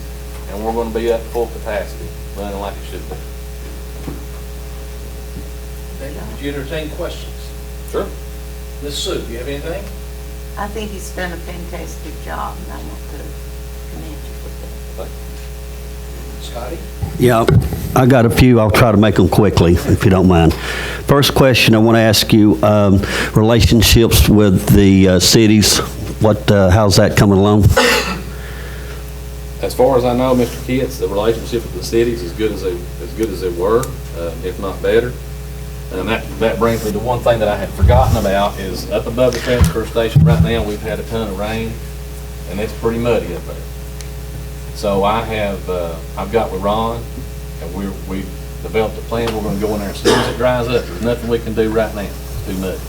and we're going to be up full capacity, running like it should be. Would you entertain questions? Sure. Ms. Sue, do you have anything? I think he's done a fantastic job, and I want to commend you for that. Scotty? Yeah, I got a few. I'll try to make them quickly, if you don't mind. First question I want to ask you, relationships with the cities, how's that coming along? As far as I know, Mr. Kitts, the relationship with the cities is as good as they were, if not better. And that brings me to one thing that I had forgotten about is up above the transfer station right now, we've had a ton of rain, and it's pretty muddy up there. So I've got with Ron, and we developed a plan. We're going to go in there as soon as it dries up. There's nothing we can do right now. It's too muddy.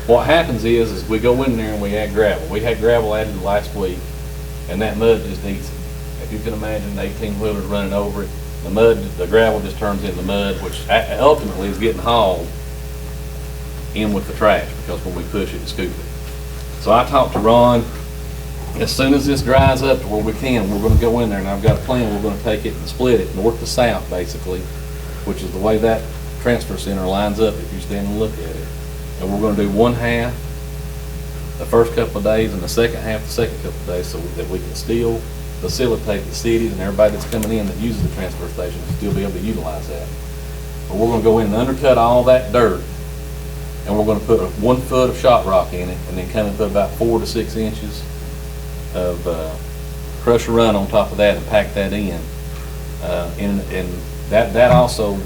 What happens is we go in there and we add gravel. We had gravel added last week, and that mud just eats it. If you can imagine 18-wheelers running over it, the gravel just turns into mud, which ultimately is getting hauled in with the trash, because when we push it and scoop it. So I talked to Ron. As soon as this dries up to where we can, we're going to go in there, and I've got a plan. We're going to take it and split it north to south, basically, which is the way that transfer center lines up if you stand and look at it. And we're going to do one half the first couple of days and the second half the second couple of days, so that we can still facilitate the cities and everybody that's coming in that uses the transfer station to still be able to utilize that. But we're going to go in and undercut all that dirt, and we're going to put 1 foot of shot rock in it, and then come and put about 4 to 6 inches of crusher run on top of that and pack that in. And that also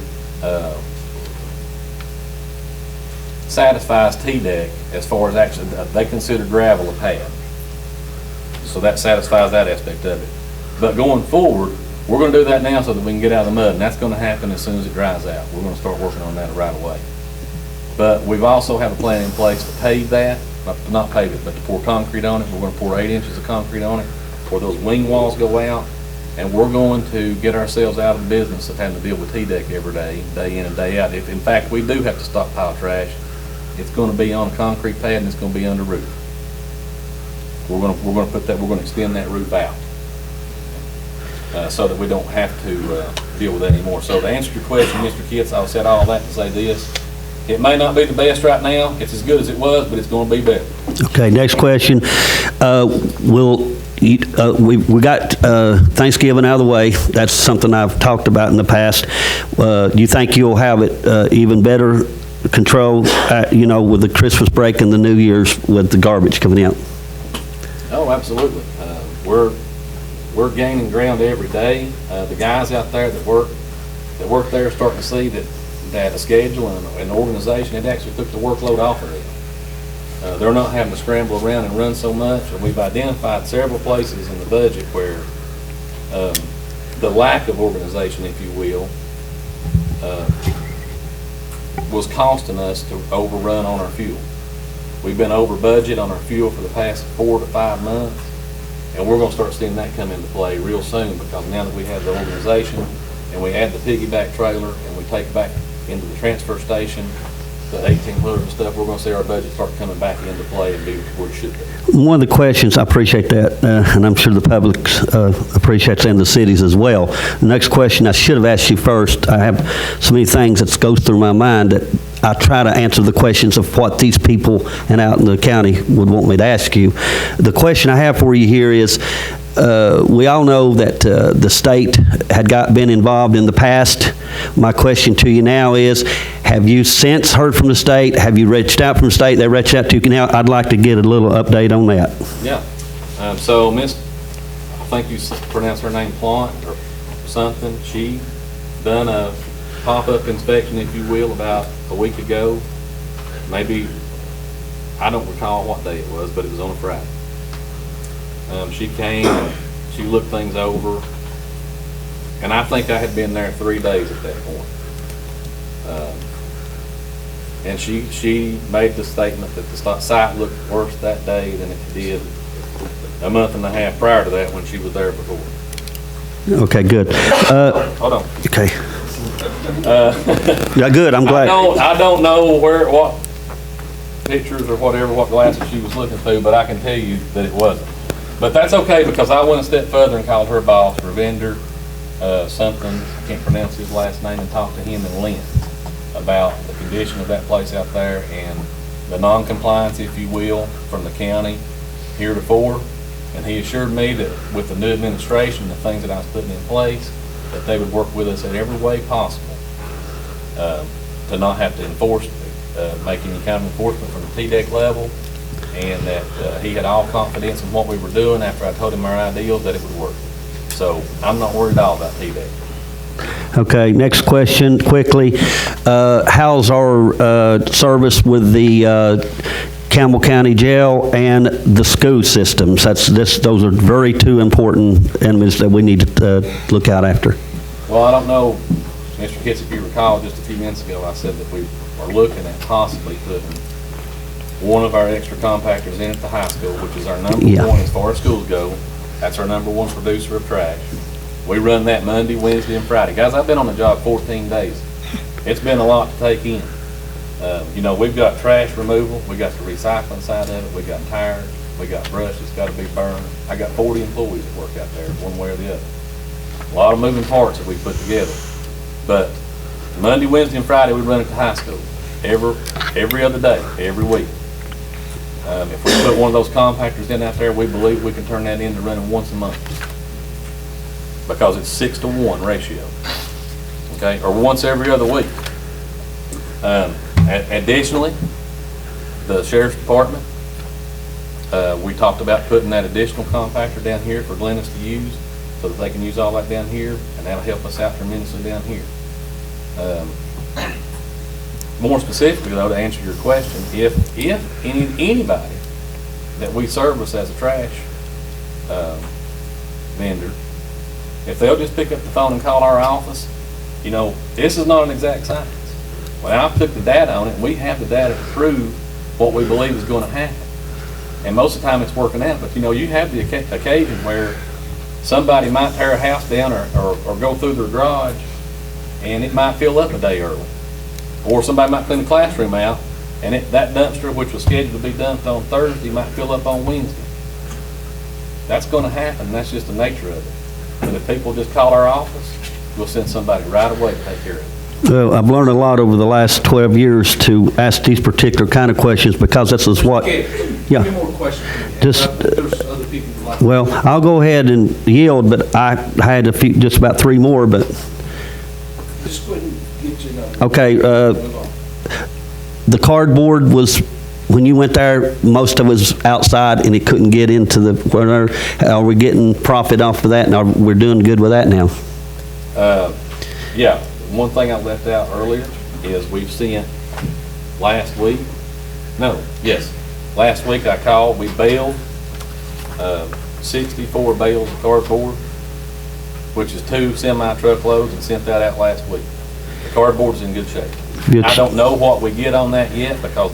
satisfies T-Deck as far as actually, they consider gravel a pad. So that satisfies that aspect of it. But going forward, we're gonna do that now so that we can get out of the mud, and that's gonna happen as soon as it dries out. We're gonna start working on that right away. But we've also have a plan in place to pave that, not pave it, but to pour concrete on it. We're gonna pour 8 inches of concrete on it, where those wing walls go out, and we're going to get ourselves out of the business of having to deal with T-Deck every day, day in and day out. If in fact we do have to stockpile trash, it's gonna be on a concrete pad and it's gonna be under roof. We're gonna extend that roof out, so that we don't have to deal with that anymore. So to answer your question, Mr. Kitts, I said all that to say this. It may not be the best right now. It's as good as it was, but it's going to be better. Okay, next question. We got Thanksgiving out of the way. That's something I've talked about in the past. Do you think you'll have it even better control, with the Christmas break and the New Year's with the garbage coming out? Oh, absolutely. We're gaining ground every day. The guys out there that work there are starting to see that a schedule and an organization, it actually took the workload off of them. They're not having to scramble around and run so much, and we've identified several places in the budget where the lack of organization, if you will, was costing us to overrun on our fuel. We've been over budget on our fuel for the past 4 to 5 months, and we're going to start seeing that come into play real soon, because now that we have the organization and we add the piggyback trailer and we take back into the transfer station, the 1,800 and stuff, we're going to see our budget start coming back into play and be where it should be. One of the questions, I appreciate that, and I'm sure the public appreciates that, and the cities as well. The next question I should have asked you first. I have so many things that goes through my mind that I try to answer the questions of what these people and out in the county would want me to ask you. The question I have for you here is, we all know that the state had been involved in the past. My question to you now is, have you since heard from the state? Have you reached out from the state? They reached out to you? Now, I'd like to get a little update on that. Yeah. So I think you pronounce her name Plant or something. She done a pop-up inspection, if you will, about a week ago. Maybe, I don't recall what day it was, but it was on a Friday. She came, she looked things over, and I think I had been there 3 days at that point. And she made the statement that the site looked worse that day than it did a month and a half prior to that when she was there before. Okay, good. Hold on. Okay. Yeah, good, I'm glad. I don't know what pictures or whatever, what glasses she was looking through, but I can tell you that it wasn't. But that's okay, because I went a step further and called her boss, or vendor, something, I can't pronounce his last name, and talked to him and Lynn about the condition of that place out there and the non-compliance, if you will, from the county heretofore. And he assured me that with the new administration, the things that I was putting in place, that they would work with us in every way possible to not have to make any kind of enforcement from the T-Deck level, and that he had all confidence in what we were doing after I told him our ideals, that it would work. So I'm not worried at all about T-Deck. Okay, next question, quickly. How's our service with the Campbell County Jail and the school systems? Those are very two important elements that we need to look out after. Well, I don't know, Mr. Kitts, if you recall, just a few minutes ago, I said that we are looking at possibly putting one of our extra compactors in at the high school, which is our number one as far as schools go. That's our number one producer of trash. We run that Monday, Wednesday, and Friday. Guys, I've been on the job 14 days. It's been a lot to take in. We've got trash removal, we got the recycling side of it, we got tires, we got brush that's got to be burned. I got 40 employees that work out there, one way or the other. A lot of moving parts that we put together. But Monday, Wednesday, and Friday, we run at the high school. Every other day, every week. If we put one of those compactors in out there, we believe we can turn that into running once a month, because it's 6-to-1 ratio, okay, or once every other week. Additionally, the sheriff's department, we talked about putting that additional compactor down here for Glennis to use, so that they can use all that down here, and that'll help us out tremendously down here. More specifically, though, to answer your question, if anybody that we service as a trash vendor, if they'll just pick up the phone and call our office, you know, this is not an exact science. When I took the data on it, we have the data to prove what we believe is going to happen. And most of the time it's working out, but you know, you have the occasion where somebody might tear a house down or go through their garage and it might fill up a day early. Or somebody might clean the classroom out and that dumpster, which was scheduled to be dumped on Thursday, might fill up on Wednesday. That's going to happen. That's just the nature of it. But if people just call our office, we'll send somebody right away to take care of it. Well, I've learned a lot over the last 12 years to ask these particular kind of questions because this is what... Okay, Yeah. three more questions. Just, There's other people who like. Well, I'll go ahead and yield, but I had just about three more, but... Just go ahead and get your number. Okay, Move on. the cardboard was, when you went there, most of it was outside and it couldn't get into the... Are we getting profit off of that, and we're doing good with that now? Yeah. One thing I left out earlier is we've sent last week I called, we baled 64 bales of cardboard, which is 2 semi-truckloads, and sent that out last week. The cardboard's in good shape. I don't know what we get on that yet because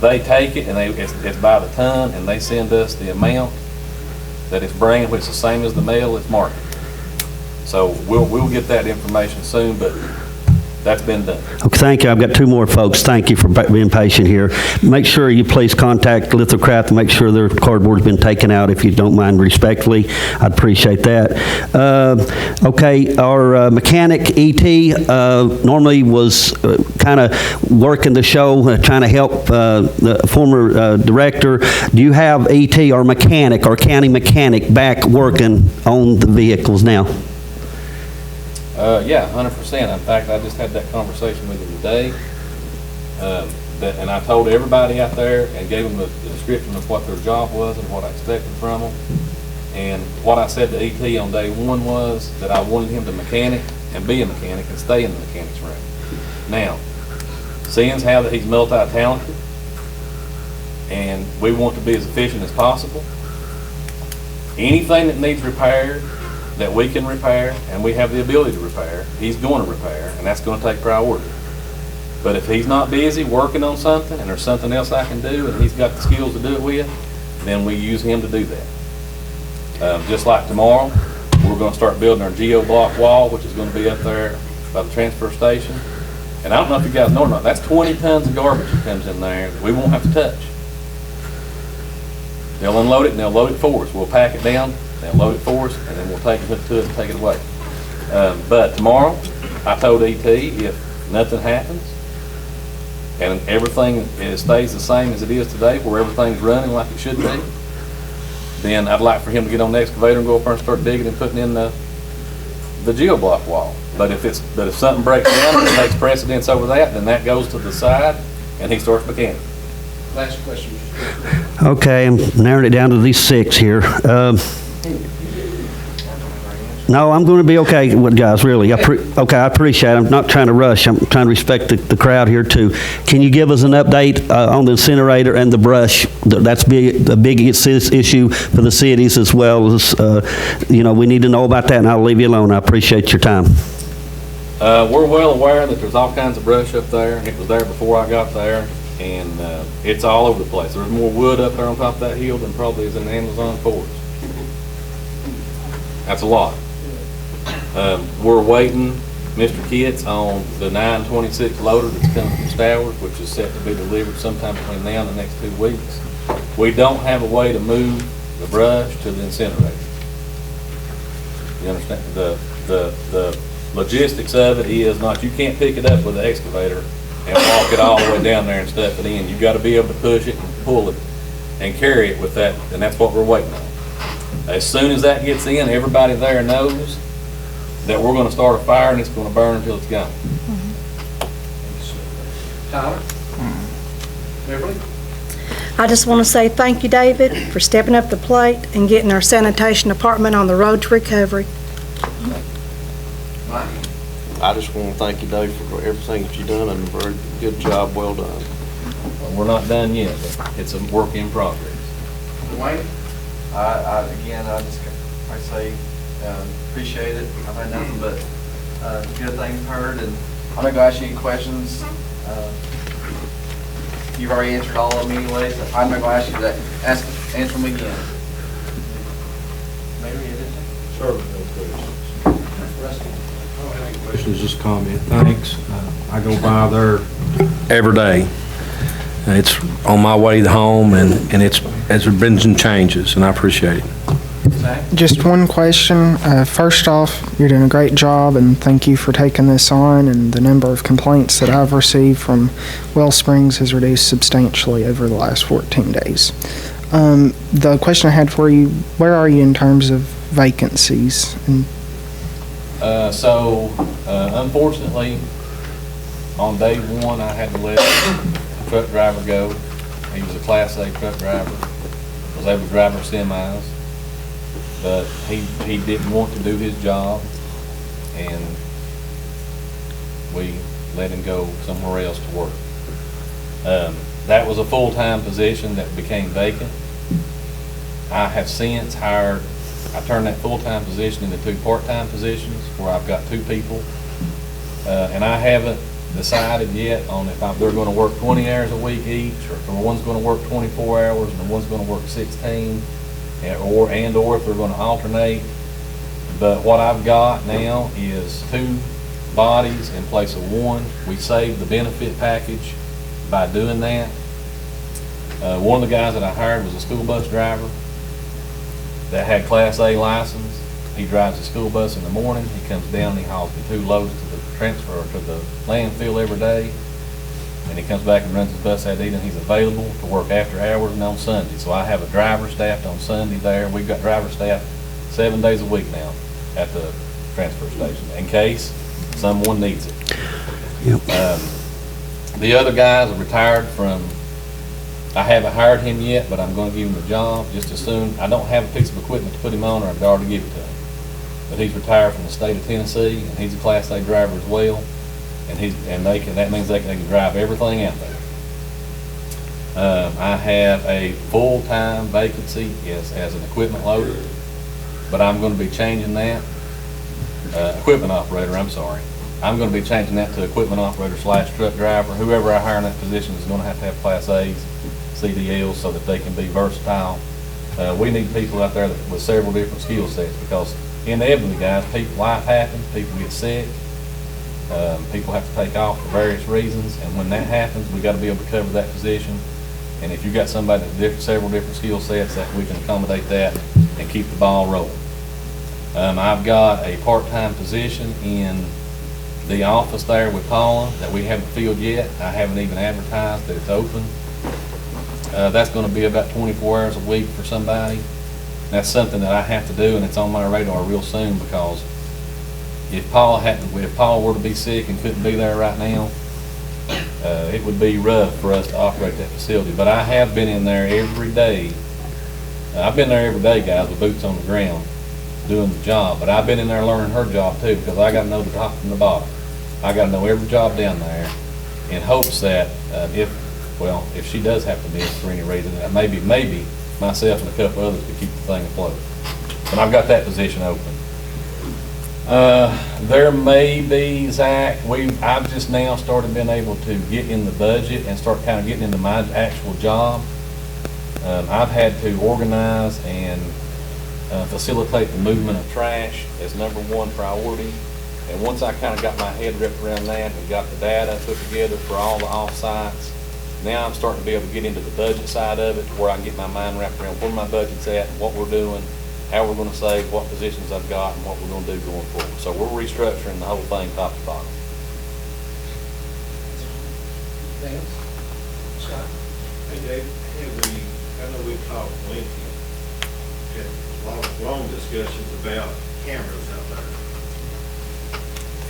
they take it and it's by the ton and they send us the amount that it's bringing, which is the same as the mail it's marked. So we'll get that information soon, but that's been done. Okay, thank you. I've got 2 more folks. Thank you for being patient here. Make sure you please contact Lithocraft and make sure their cardboard's been taken out, if you don't mind, respectfully. I'd appreciate that. Okay, our mechanic, E.T., normally was kind of working the show, trying to help the former director. Do you have E.T., our mechanic, our county mechanic, back working on the vehicles now? Yeah, 100%. In fact, I just had that conversation with him today. And I told everybody out there and gave them the description of what their job was and what I expected from them. And what I said to E.T. on day 1 was that I wanted him to mechanic and be a mechanic and stay in the mechanics room. Now, seeing how that he's multi-talented and we want to be as efficient as possible, anything that needs repaired that we can repair and we have the ability to repair, he's going to repair, and that's going to take priority. But if he's not busy working on something and there's something else I can do and he's got the skills to do it with, then we use him to do that. Just like tomorrow, we're going to start building our geo-block wall, which is going to be up there by the transfer station. And I don't know if you guys know or not, that's 20 tons of garbage that comes in there that we won't have to touch. They'll unload it and they'll load it for us. We'll pack it down, they'll load it for us, and then we'll take it to it and take it away. But tomorrow, I told E.T. if nothing happens and everything stays the same as it is today, where everything's running like it should be, then I'd like for him to get on the excavator and go up there and start digging and putting in the geo-block wall. But if something breaks down and it takes precedence over that, then that goes to the side and he starts mechanic. Last question. Okay, I'm narrowing it down to these 6 here. No, I'm going to be okay with guys, really. Okay, I appreciate it. I'm not trying to rush. I'm trying to respect the crowd here, too. Can you give us an update on the incinerator and the brush? That's a big issue for the cities as well. As, we need to know about that, and I'll leave you alone. I appreciate your time. We're well aware that there's all kinds of brush up there. It was there before I got there, and it's all over the place. There's more wood up there on top of that hill than probably is in the Amazon forest. That's a lot. We're waiting, Mr. Kitts, on the 926 loader that's coming from Stowers, which is set to be delivered sometime between now and the next 2 weeks. We don't have a way to move the brush to the incinerator. You understand? The logistics of it is not, you can't pick it up with the excavator and walk it all the way down there and stuff it in. You've got to be able to push it and pull it and carry it with that, and that's what we're waiting on. As soon as that gets in, everybody there knows that we're going to start a fire and it's going to burn until it's gone. Tyler? Beverly? I just want to say thank you, David, for stepping up the plate and getting our sanitation department on the road to recovery. Mike? I just want to thank you, Dave, for everything that you've done, and a very good job, well done. We're not done yet, but it's a work in progress. Dwayne? I just, like I say, appreciate it. I've had nothing but good things heard, and I'm not gonna ask you any questions. You've already answered all of them anyways. I'm not gonna ask you to answer them again. Mayor, you have anything? Sir, no questions. Rusty? Questions, just comment, thanks. I go by there every day. It's on my way to home, and there's been some changes, and I appreciate it. Zach? Just one question. First off, you're doing a great job, and thank you for taking this on, and the number of complaints that I've received from Wellsprings has reduced substantially over the last 14 days. The question I had for you, where are you in terms of vacancies? And Unfortunately, on day one, I had to let the truck driver go. He was a Class A truck driver, was able to drive our semis, but he didn't want to do his job, and we let him go somewhere else to work. That was a full-time position that became vacant. I have since I turned that full-time position into 2 part-time positions where I've got 2 people. And I haven't decided yet on if they're going to work 20 hours a week each, or if one's going to work 24 hours and the one's going to work 16, or if they're going to alternate. But what I've got now is 2 bodies in place of 1. We saved the benefit package by doing that. One of the guys that I hired was a school bus driver that had Class A license. He drives the school bus in the morning. He comes down and he hauls the 2 loads to the transfer to the landfill every day. And he comes back and runs his bus that evening. He's available to work after hours and on Sunday. So I have a driver staffed on Sunday there. We've got driver staff 7 days a week now at the transfer station in case someone needs it. Yep. The other guys are retired from, I haven't hired him yet, but I'm going to give him a job just as soon. I don't have a piece of equipment to put him on, or I've already give it to him. But he's retired from the state of Tennessee, and he's a Class A driver as well. And that means they can drive everything out there. I have a full-time vacancy as an equipment loader, but I'm going to be changing that. Equipment operator, I'm sorry. I'm going to be changing that to equipment operator / truck driver. Whoever I hire in that position is going to have Class A's, CDLs, so that they can be versatile. We need people out there with several different skill sets, because inevitably, guys, life happens, people get sick, people have to take off for various reasons, and when that happens, we got to be able to cover that position. And if you've got somebody with several different skill sets, that we can accommodate that and keep the ball rolling. I've got a part-time position in the office there with Paula that we haven't filled yet. I haven't even advertised that it's open. That's going to be about 24 hours a week for somebody. That's something that I have to do, and it's on my radar real soon, because if Paul were to be sick and couldn't be there right now, it would be rough for us to operate that facility. But I have been in there every day. I've been there every day, guys, with boots on the ground, doing the job. But I've been in there learning her job too, because I got to know the top from the bottom. I got to know every job down there, in hopes that if she does have to miss for any reason, maybe myself and a couple others to keep the thing afloat. But I've got that position open. There may be, Zach, I've just now started being able to get in the budget and start kind of getting into my actual job. I've had to organize and facilitate the movement of trash as #1 priority. And once I kind of got my head wrapped around that and got the data put together for all the off-sites, now I'm starting to be able to get into the budget side of it, where I can get my mind wrapped around where my budget's at, and what we're doing, how we're going to save, what positions I've got, and what we're going to do going forward. So we're restructuring the whole thing top to bottom. Thanks. Scott? Hey, Dave, I know we've talked lengthy, had long discussions about cameras out there.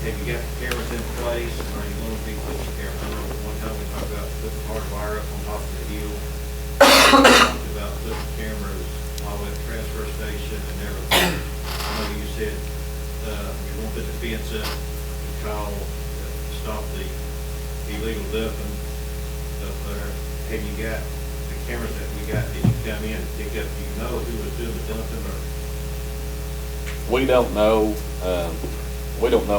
Have you got the cameras in place, or are you going to be putting cameras? I know one time we talked about putting hard wire up on top of the hill. We talked about putting cameras all at the transfer station and everything. I know you said you're going to put the fence up, call to stop the illegal dumping up there. Have you got the cameras that we got, did you come in and pick up, do you know who was doing the dumping or? We don't know,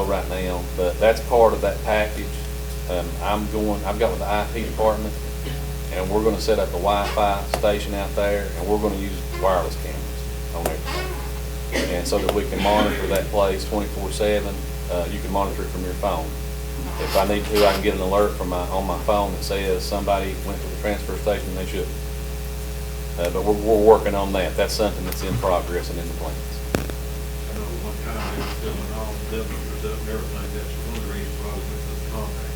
right now, but that's part of that package. I've got with the IT department, and we're gonna set up a Wi-Fi station out there, and we're gonna use wireless cameras on everything. And so that we can monitor that place 24/7, you can monitor it from your phone. If I need to, I can get an alert on my phone that says somebody went to the transfer station and they shouldn't. But we're working on that. That's something that's in progress and in the plans. I know one time they were filling all the dumping was up and everything, that's one of the reasons why we went to the compact.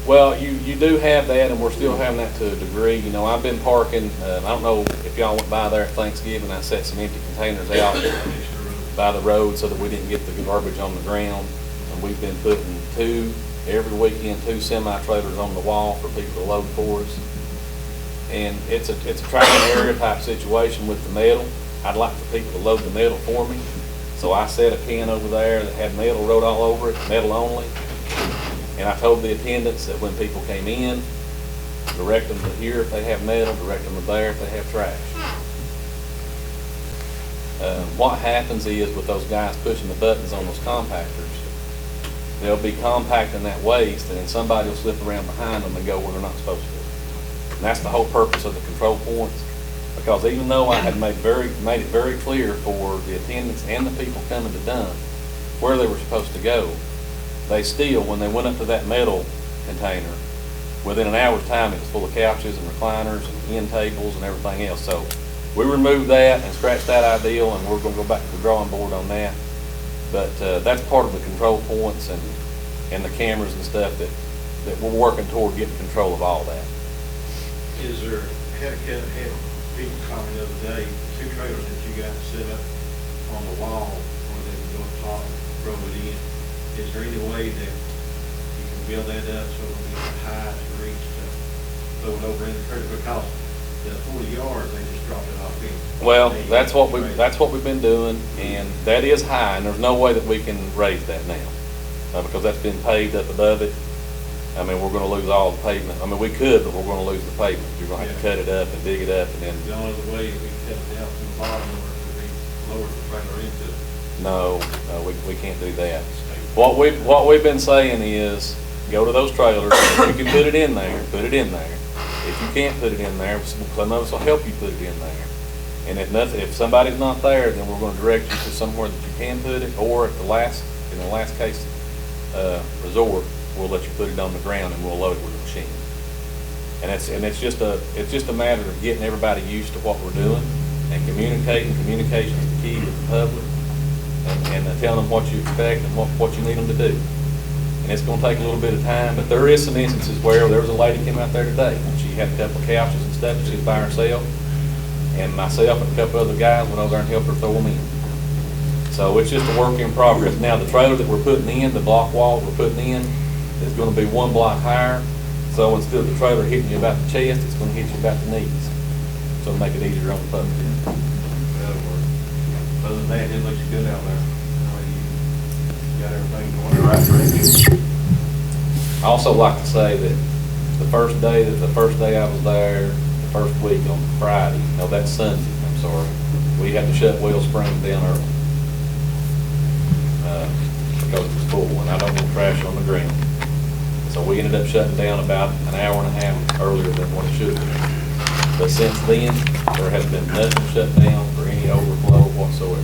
Well, you do have that, and we're still having that to a degree. You know, I've been parking, I don't know if y'all went by there at Thanksgiving, I set some empty containers out by the road so that we didn't get the garbage on the ground. And we've been putting every weekend, 2 semi-trailers on the wall for people to load for us. And it's a trial and error type situation with the metal. I'd like for people to load the metal for me. So I set a can over there that had metal wrote all over it, metal only. And I told the attendants that when people came in, direct them to here if they have metal, direct them to there if they have trash. What happens is with those guys pushing the buttons on those compactors, they'll be compacting that waste, and then somebody will slip around behind them and go where they're not supposed to. And that's the whole purpose of the control points. Because even though I had made it very clear for the attendants and the people coming to dump where they were supposed to go, they still, when they went up to that metal container, within an hour's time, it was full of couches and recliners and end tables and everything else. So we removed that and scratched that ideal, and we're going to go back to the drawing board on that. But that's part of the control points and the cameras and stuff that we're working toward getting control of all that. Is there, had people call me the other day, 2 trailers that you got set up on the wall where they can go up top and throw it in. Is there any way that you can build that up so it'll be high to reach to throw it over in the trailer? Because the 40 yards, they just drop it off in. Well, that's what we've been doing, and that is high, and there's no way that we can raise that now because that's been paved up above it. I mean, we're going to lose all the pavement. I mean, we could, but we're going to lose the pavement. You're going to have to cut it up and dig it up, and then. The only way we can cut it down from the bottom or to be lower the trailer into it. No, we can't do that. What we've been saying is, go to those trailers. If you can put it in there, put it in there. If you can't put it in there, some of us will help you put it in there. And if somebody's not there, then we're going to direct you to somewhere that you can put it, or in the last case resort, we'll let you put it on the ground and we'll load it with a machine. And it's just a matter of getting everybody used to what we're doing and communicating. Communication is the key with the public, and telling them what you expect and what you need them to do. And it's going to take a little bit of time, but there is some instances where there was a lady came out there today. She had a couple of couches and stuff, and she was by herself. And myself and a couple other guys went over there and helped her throw them in. So it's just a work in progress. Now the trailer that we're putting in, the block wall that we're putting in, is going to be 1 block higher. So instead of the trailer hitting you about the chest, it's going to hit you about the knees. So it'll make it easier on the public. That'll work. Other than that, it looks good out there. You got everything going in the right direction. I also like to say that the first day I was there, the first week on Friday, no, that's Sunday, I'm sorry, we had to shut Wheel Springs down early. Because it was full, and I don't want trash on the ground. So we ended up shutting down about an hour and a half earlier than what it should have been. But since then, there has been nothing shut down for any overflow whatsoever.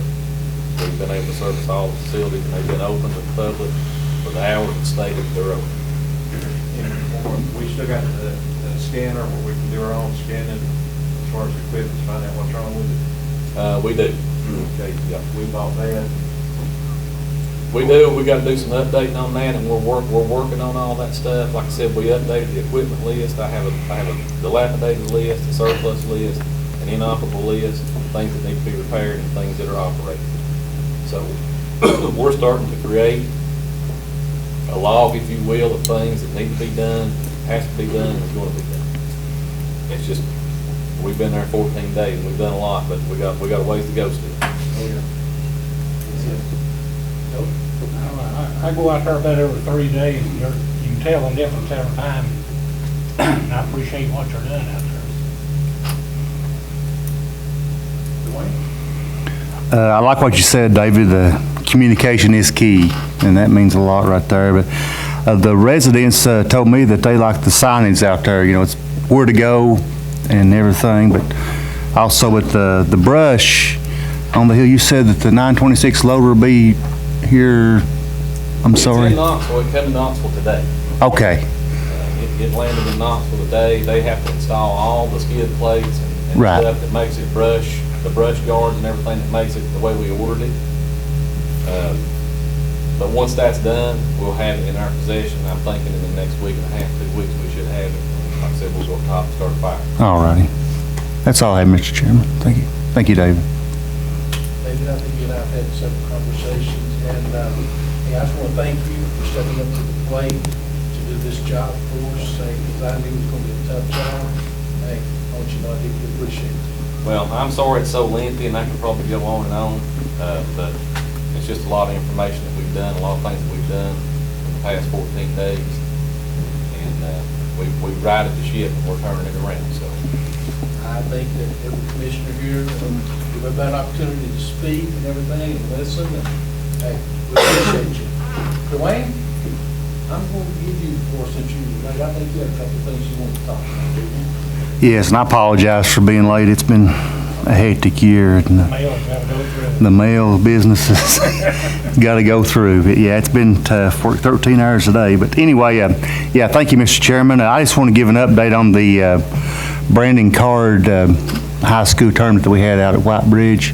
We've been able to service all the facilities, and they've been open to the public for the hours that stated they're open. We still got the scanner where we can do our own scanning as far as equipment to find out what's wrong with it. We do. Okay, yeah, we bought that. We do. We got to do some updating on that, and we're working on all that stuff. Like I said, we updated the equipment list. I have a dilapidated list, a surplus list, an inoperable list, things that need to be repaired and things that are operating. So we're starting to create a log, if you will, of things that need to be done, has to be done, and is going to be done. It's just we've been there 14 days and we've done a lot, but we got a ways to go still. Oh, yeah. I I go out there about every 3 days, and you can tell the difference every time. And I appreciate what you're doing out there. I like what you said, David. The communication is key, and that means a lot right there. But the residents told me that they like the signage out there. You know, it's where to go and everything. But also with the brush on the hill, you said that the 926 loader will be here. I'm sorry. It's in Knoxville. It came to Knoxville today. Okay. It landed in Knoxville today. They have to install all the skid plates and Right. stuff that makes it brush, the brush guards and everything that makes it the way we ordered it. But once that's done, we'll have it in our possession. I'm thinking in the next week and a half, 2 weeks, we should have it. Like I said, we'll go top and start a fire. All righty. That's all I have, Mr. Chairman. Thank you. Thank you, David. David, I think you and I have had several conversations, and hey, I just want to thank you for stepping up to the plate to do this job for us, because I knew it was going to be a tough job. Hey, I want you to know I deeply appreciate it. Well, I'm sorry it's so lengthy, and I could probably go on and on, but it's just a lot of information that we've done, a lot of things that we've done in the past 14 days. And we've righted the ship, and we're turning it around, so. I think that every commissioner here, give everybody an opportunity to speak and everything, and listen, and hey, we appreciate you. Dwayne, I'm going to give you, since you, I think you had a couple of things you want to talk about, didn't you? Yes, and I apologize for being late. It's been a hectic year. And the mail businesses got to go through. But yeah, it's been tough. Worked 13 hours a day. But anyway, yeah, thank you, Mr. Chairman. I just want to give an update on the Brandon Card high school tournament that we had out at White Bridge,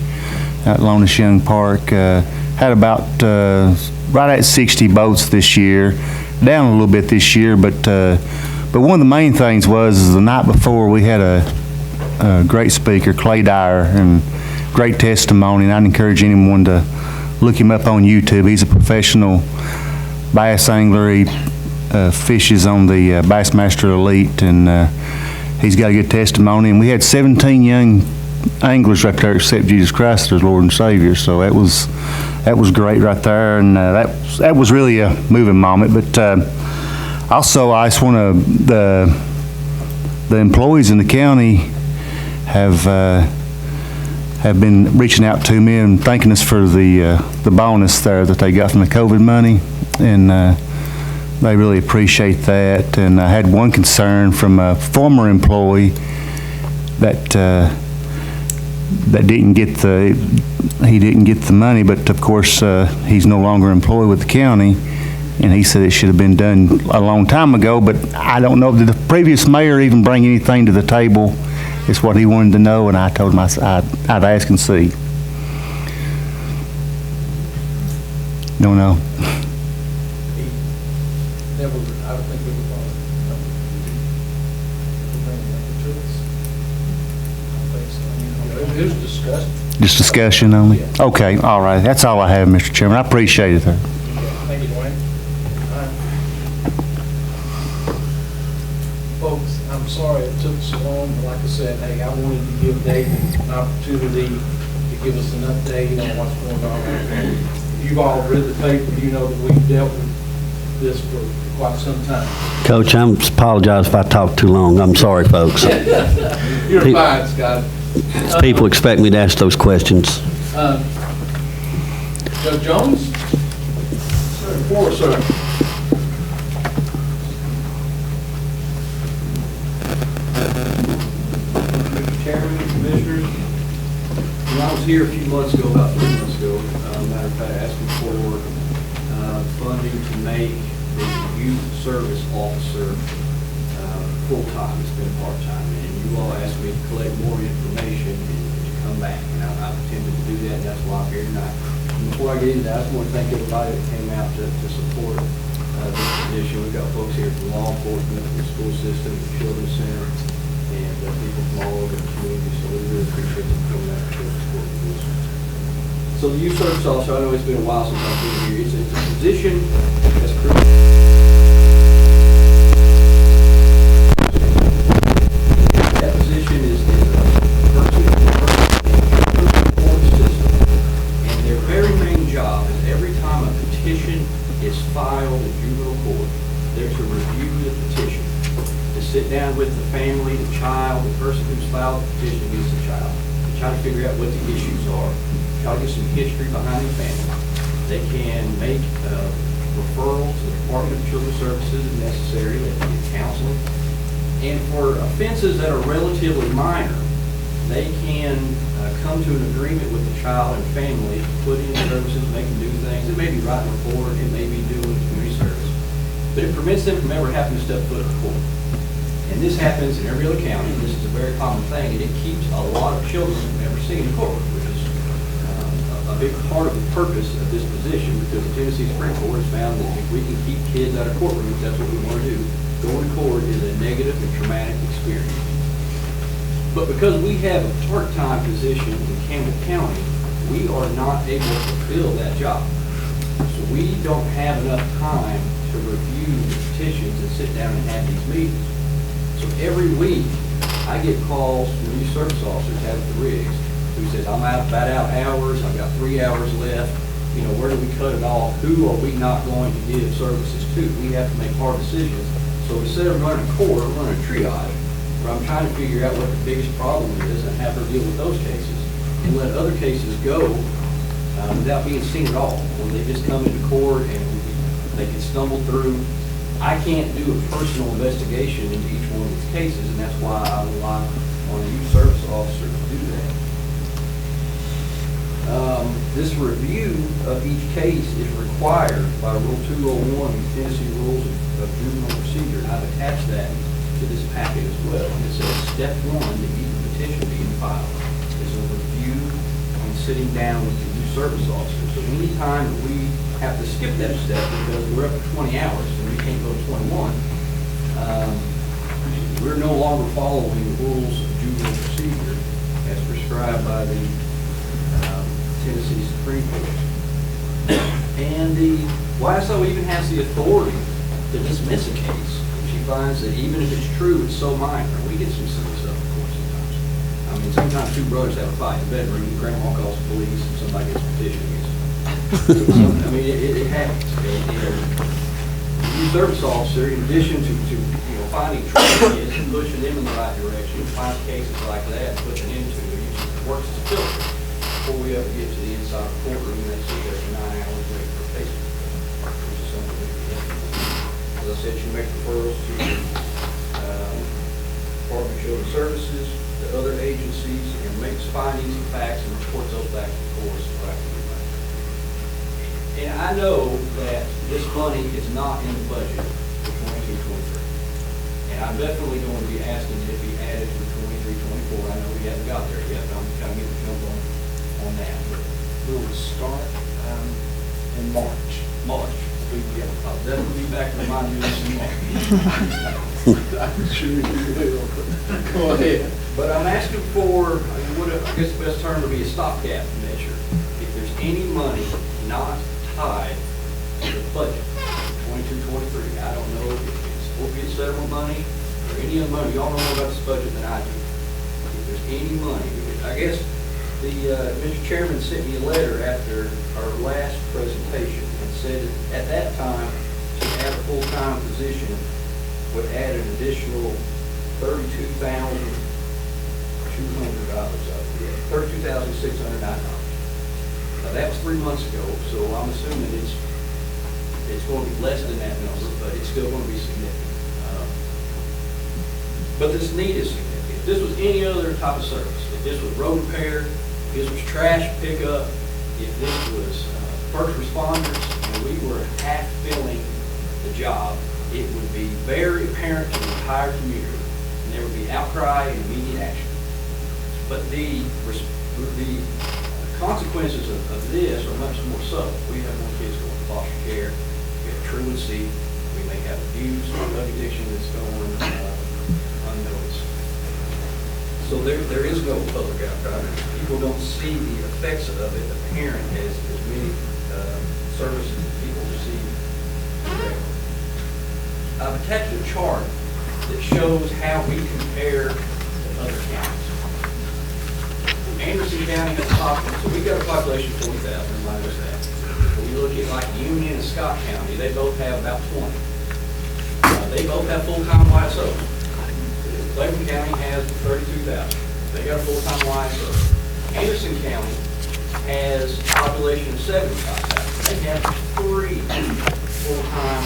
out at Lonis Young Park. Had about right at 60 boats this year. Down a little bit this year, but one of the main things was the night before we had a great speaker, Clay Dyer, and great testimony, and I'd encourage anyone to look him up on YouTube. He's a professional bass angler. He fishes on the Bassmaster Elite, and he's got a good testimony. And we had 17 young anglers right there accept Jesus Christ as Lord and Savior, so that was great right there, and that was really a moving moment. But also, I just want to, the employees in the county have been reaching out to me and thanking us for the bonus there that they got from the COVID money, and they really appreciate that. And I had one concern from a former employee that didn't get the money, but of course he's no longer employed with the county. And he said it should have been done a long time ago, but I don't know, did the previous mayor even bring anything to the table? It's what he wanted to know, and I told him I'd ask and see. No. Never, I don't think we were going to bring it to us. It was discussed. Just discussion only? Yeah. Okay, all right. That's all I have, Mr. Chairman. I appreciate it, sir. Thank you, Dwayne. Folks, I'm sorry it took so long, but like I said, hey, I wanted to give David an opportunity to give us an update on what's going on. You've all read the paper, you know that we've dealt with this for quite some time. Coach, I apologize if I talked too long. I'm sorry, folks. You're fine, Scott. People expect me to ask those questions. Joe Jones? Sir, sir. Mr. Chairman, Commissioners, when I was here a few months ago, about 3 months ago, matter of fact, asking for funding to make the youth service officer full-time instead of part-time. And you all asked me to collect more information and to come back. And I intended to do that, and that's why I'm here tonight. And before I get into that, I just want to thank everybody that came out to support this position. We've got folks here from law enforcement, from the school system, the children's center, and people from all over the community. So we really appreciate them coming out to support the position. So the youth service officer, I know it's been a while since I've been here. It's a position that's that position is a person support system, and their very main job is every time a petition is out what the issues are, try to get some history behind the family. They can make referrals to the Department of Children's Services if necessary. They can get counseling. And for offenses that are relatively minor, they can come to an agreement with the child and family, put in services, make them do things. It may be writing a report, it may be doing community service. But it prevents them from ever having to step foot in court. And this happens in every other county. This is a very common thing, and it keeps a lot of children from ever seeing a court, which is a big part of the purpose of this position, because the Tennessee Supreme Court has found that if we can keep kids out of courtrooms, that's what we want to do. Going to court is a negative and traumatic experience. But because we have a part-time position in Campbell County, we are not able to fulfill that job. So we don't have enough time to review the petitions and sit down and have these meetings. So every week, I get calls from new service officers out at the rigs who says, I'm about out hours, I've got 3 hours left, you know, where do we cut it off? Who are we not going to give services to? We have to make hard decisions. So instead of running a court, I'm running a triage, where I'm trying to figure out what the biggest problem is and have her deal with those cases and let other cases go without being seen at all. When they just come into court and they can stumble through. I can't do a personal investigation into each one of these cases, and that's why I rely on a youth service officer to do that. This review of each case is required by Rule 201 of the Tennessee Rules of Juvenile Procedure, and I've attached that to this packet as well. And it says step 1 to get the petition being filed is a review and sitting down with the youth service officer. So anytime we have to skip that step because we're up to 20 hours and we can't go to 21, we're no longer following the rules of juvenile procedure as prescribed by the Tennessee Supreme Court. And the YSO even has the authority to dismiss a case if she finds that even if it's true, it's so minor. We get some silly stuff, of course, sometimes. I mean, sometimes two brothers have a fight in the bedroom, and grandma calls the police, and somebody gets a petition against them. I mean, it happens. The youth service officer, in addition to finding trouble kids and pushing them in the right direction, finds cases like that and puts it into it. It works as a filter before we ever get to the inside of the courtroom and they sit there for 9 hours waiting for a case, which is something we can do. As I said, you make referrals to Department of Children's Services, to other agencies, and makes findings and facts and reports those back to the courts. And I know that this money is not in the budget for 22-23. And I'm definitely going to be asking it to be added for 23-24. I know we haven't got there yet, but I'm kind of getting the jump on that. But we will start in March. I'll definitely be back to remind you this in March. I'm sure you will. Go ahead. But I'm asking for, I guess the best term would be a stopgap measure. If there's any money not tied to the budget, 22-23, I don't know if it's opiate settlement money or any other money. Y'all know more about this budget than I do. If there's any money, I guess Mr. Chairman sent me a letter after our last presentation and said that at that time to have a full-time position would add an additional $32,200, $32,609. Now, that was 3 months ago, so I'm assuming it's going to be less than that number, but it's still going to be significant. But this need is significant. If this was any other type of service, if this was road repair, if this was trash pickup, if this was first responders, and we were half filling the job, it would be very apparent to the entire community, and there would be outcry and immediate action. But the consequences of this are much more subtle. We have more kids going to foster care, we have truancy, we may have abuse or drug addiction that's going unnoticed. So there is no public outcry. People don't see the effects of it apparent as many services that people receive directly. I've attached a chart that shows how we compare to other counties. Anderson County has a population, so we've got a population of 40,000, everybody knows that. When you look at like Union and Scott County, they both have about 20. They both have full-time YSOs. Clayton County has 32,000. They got a full-time YSO. Anderson County has a population of 75,000. They have 3 full-time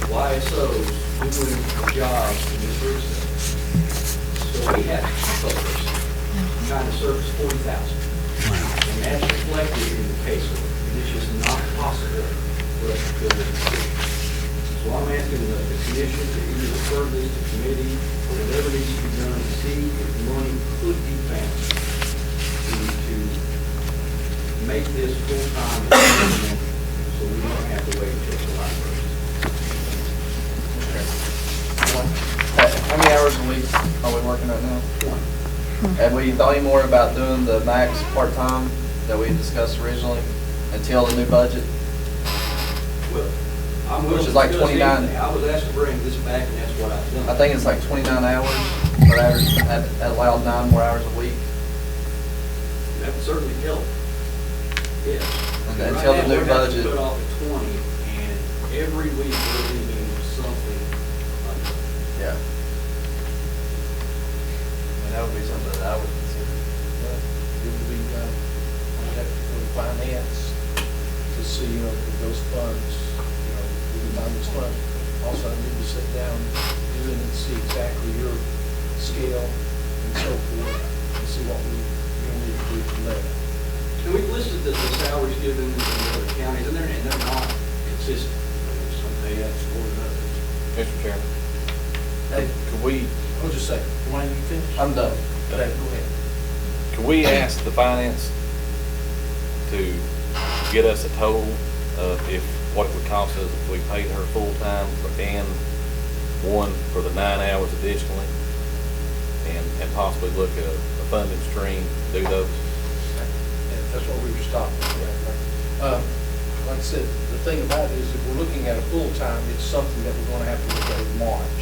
YSOs doing jobs in this research. So we have half of us trying to service 40,000. And that's reflected in the caseload. And it's just not possible for us to fill this position. So I'm asking the commission to either refer this to committee or whatever needs to be done to see if money could be found to make this full-time so we don't have to wait until July 1st. How many hours a week are we working right now? Have we thought any more about doing the max part-time that we discussed originally until the new budget? Well, I'm willing Which to is like discuss 29. anything. I was asked to bring this back, and that's what I've done. I think it's like 29 hours, but that allowed 9 more hours a week. That would certainly help. Yes. Okay, Right until the now, new we're gonna budget. Put off at 20, and every week we're leaving something under. Yeah. And that would be something that I would consider. It would be, we have to go to finance to see, if those funds, we can find those funds. Also, I need to sit down, do it and see exactly your scale and so forth, and see what we need to do from there. And we've listed the salaries given in the other counties, and they're not consistent. Some pay that more than others. Mr. Chairman, Hey, could we, hold just a second. Wayne, you finish? I'm done. Okay, go ahead. could we ask the finance to get us a total of what it would cost us if we paid her full-time and one for the 9 hours additionally? And possibly look at a funding stream to do those? And that's what we were stopping at. Like I said, the thing about it is if we're looking at a full-time, it's something that we're gonna have to look at in March,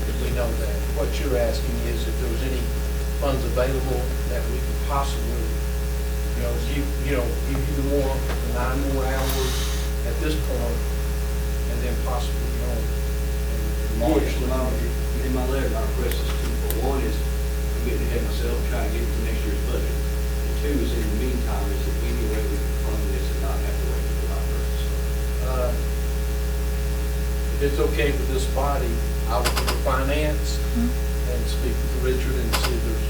because we know that. What you're asking is if there was any funds available that we could possibly, give you the more, the 9 more hours at this point, and then possibly, in March. In my letter, my request is twofold. One is I'm getting ahead of myself, trying to get to next year's budget. And 2 is in the meantime, is there any way we can fund this and not have to wait until July 1st? If it's okay with this body, I will go to finance and speak with Richard and see if there's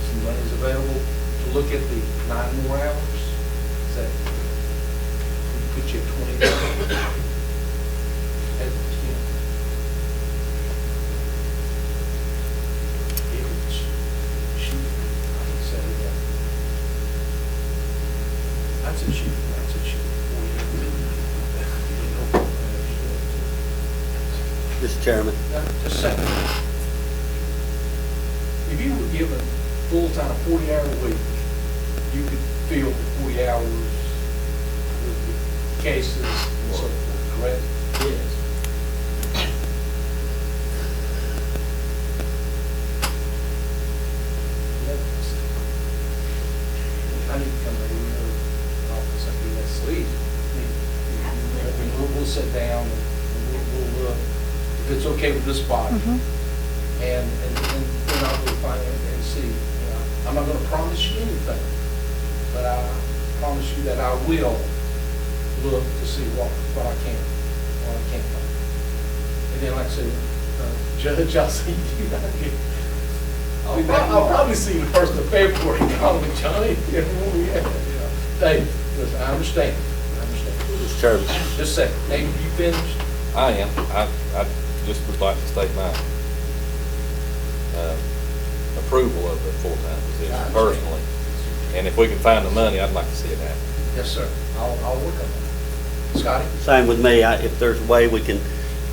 some monies available to look at the 9 more hours. Is that, put you at 20 hours? At, if it's, shoot, I would say, I'd say shoot, 40. Mr. Chairman. Just a second. If you were given full-time 40-hour week, you could fill the 40 hours with the cases and so forth, correct? Yes. I need to come to your office and do that, please. We'll sit down and we'll look, if it's okay with this body. And then I'll go find it and see. I'm not gonna promise you anything, but I promise you that I will look to see what I can, what I can't find. And then, like I said, Judge, I'll see you. I'll probably see you the 1st of February. Call me Johnny. Dave, listen, I understand. Mr. Chairman. Just a second. Dave, you finished? I am. I just would like to state my approval of the full-time position personally. And if we can find the money, I'd like to see it happen. Yes, sir. I'll work on that. Scotty? Same with me. If there's a way we can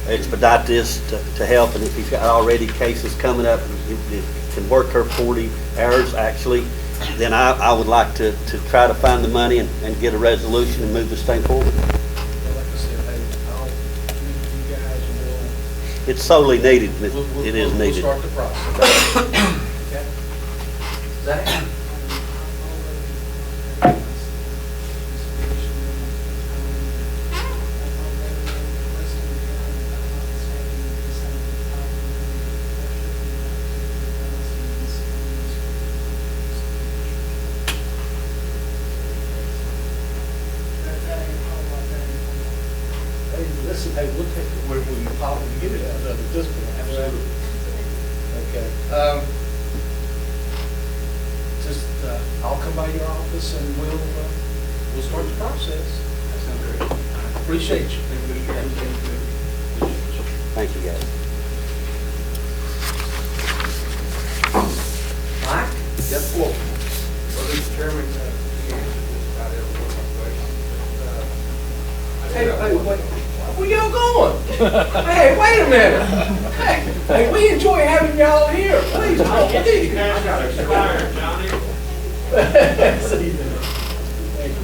expedite this to help, and if he's got already cases coming up, if can work her 40 hours actually, then I would like to try to find the money and get a resolution and move this thing forward. Like I said, I'll meet you guys and we'll... It's solely needed. It is needed. We'll start the process. Okay? Zach? Hey, we'll take it where we probably get it out of at this point. Absolutely. Okay. I'll come by your office and we'll start the process. That sounds great. I appreciate you. Thank you, guys. Mike? Yes, Paul. Well, Mr. Chairman, you answered just about every one of my questions. Hey, wait. Where y'all going? Hey, wait a minute. Hey, we enjoy having y'all here. Please, please. Cash got expired, Johnny.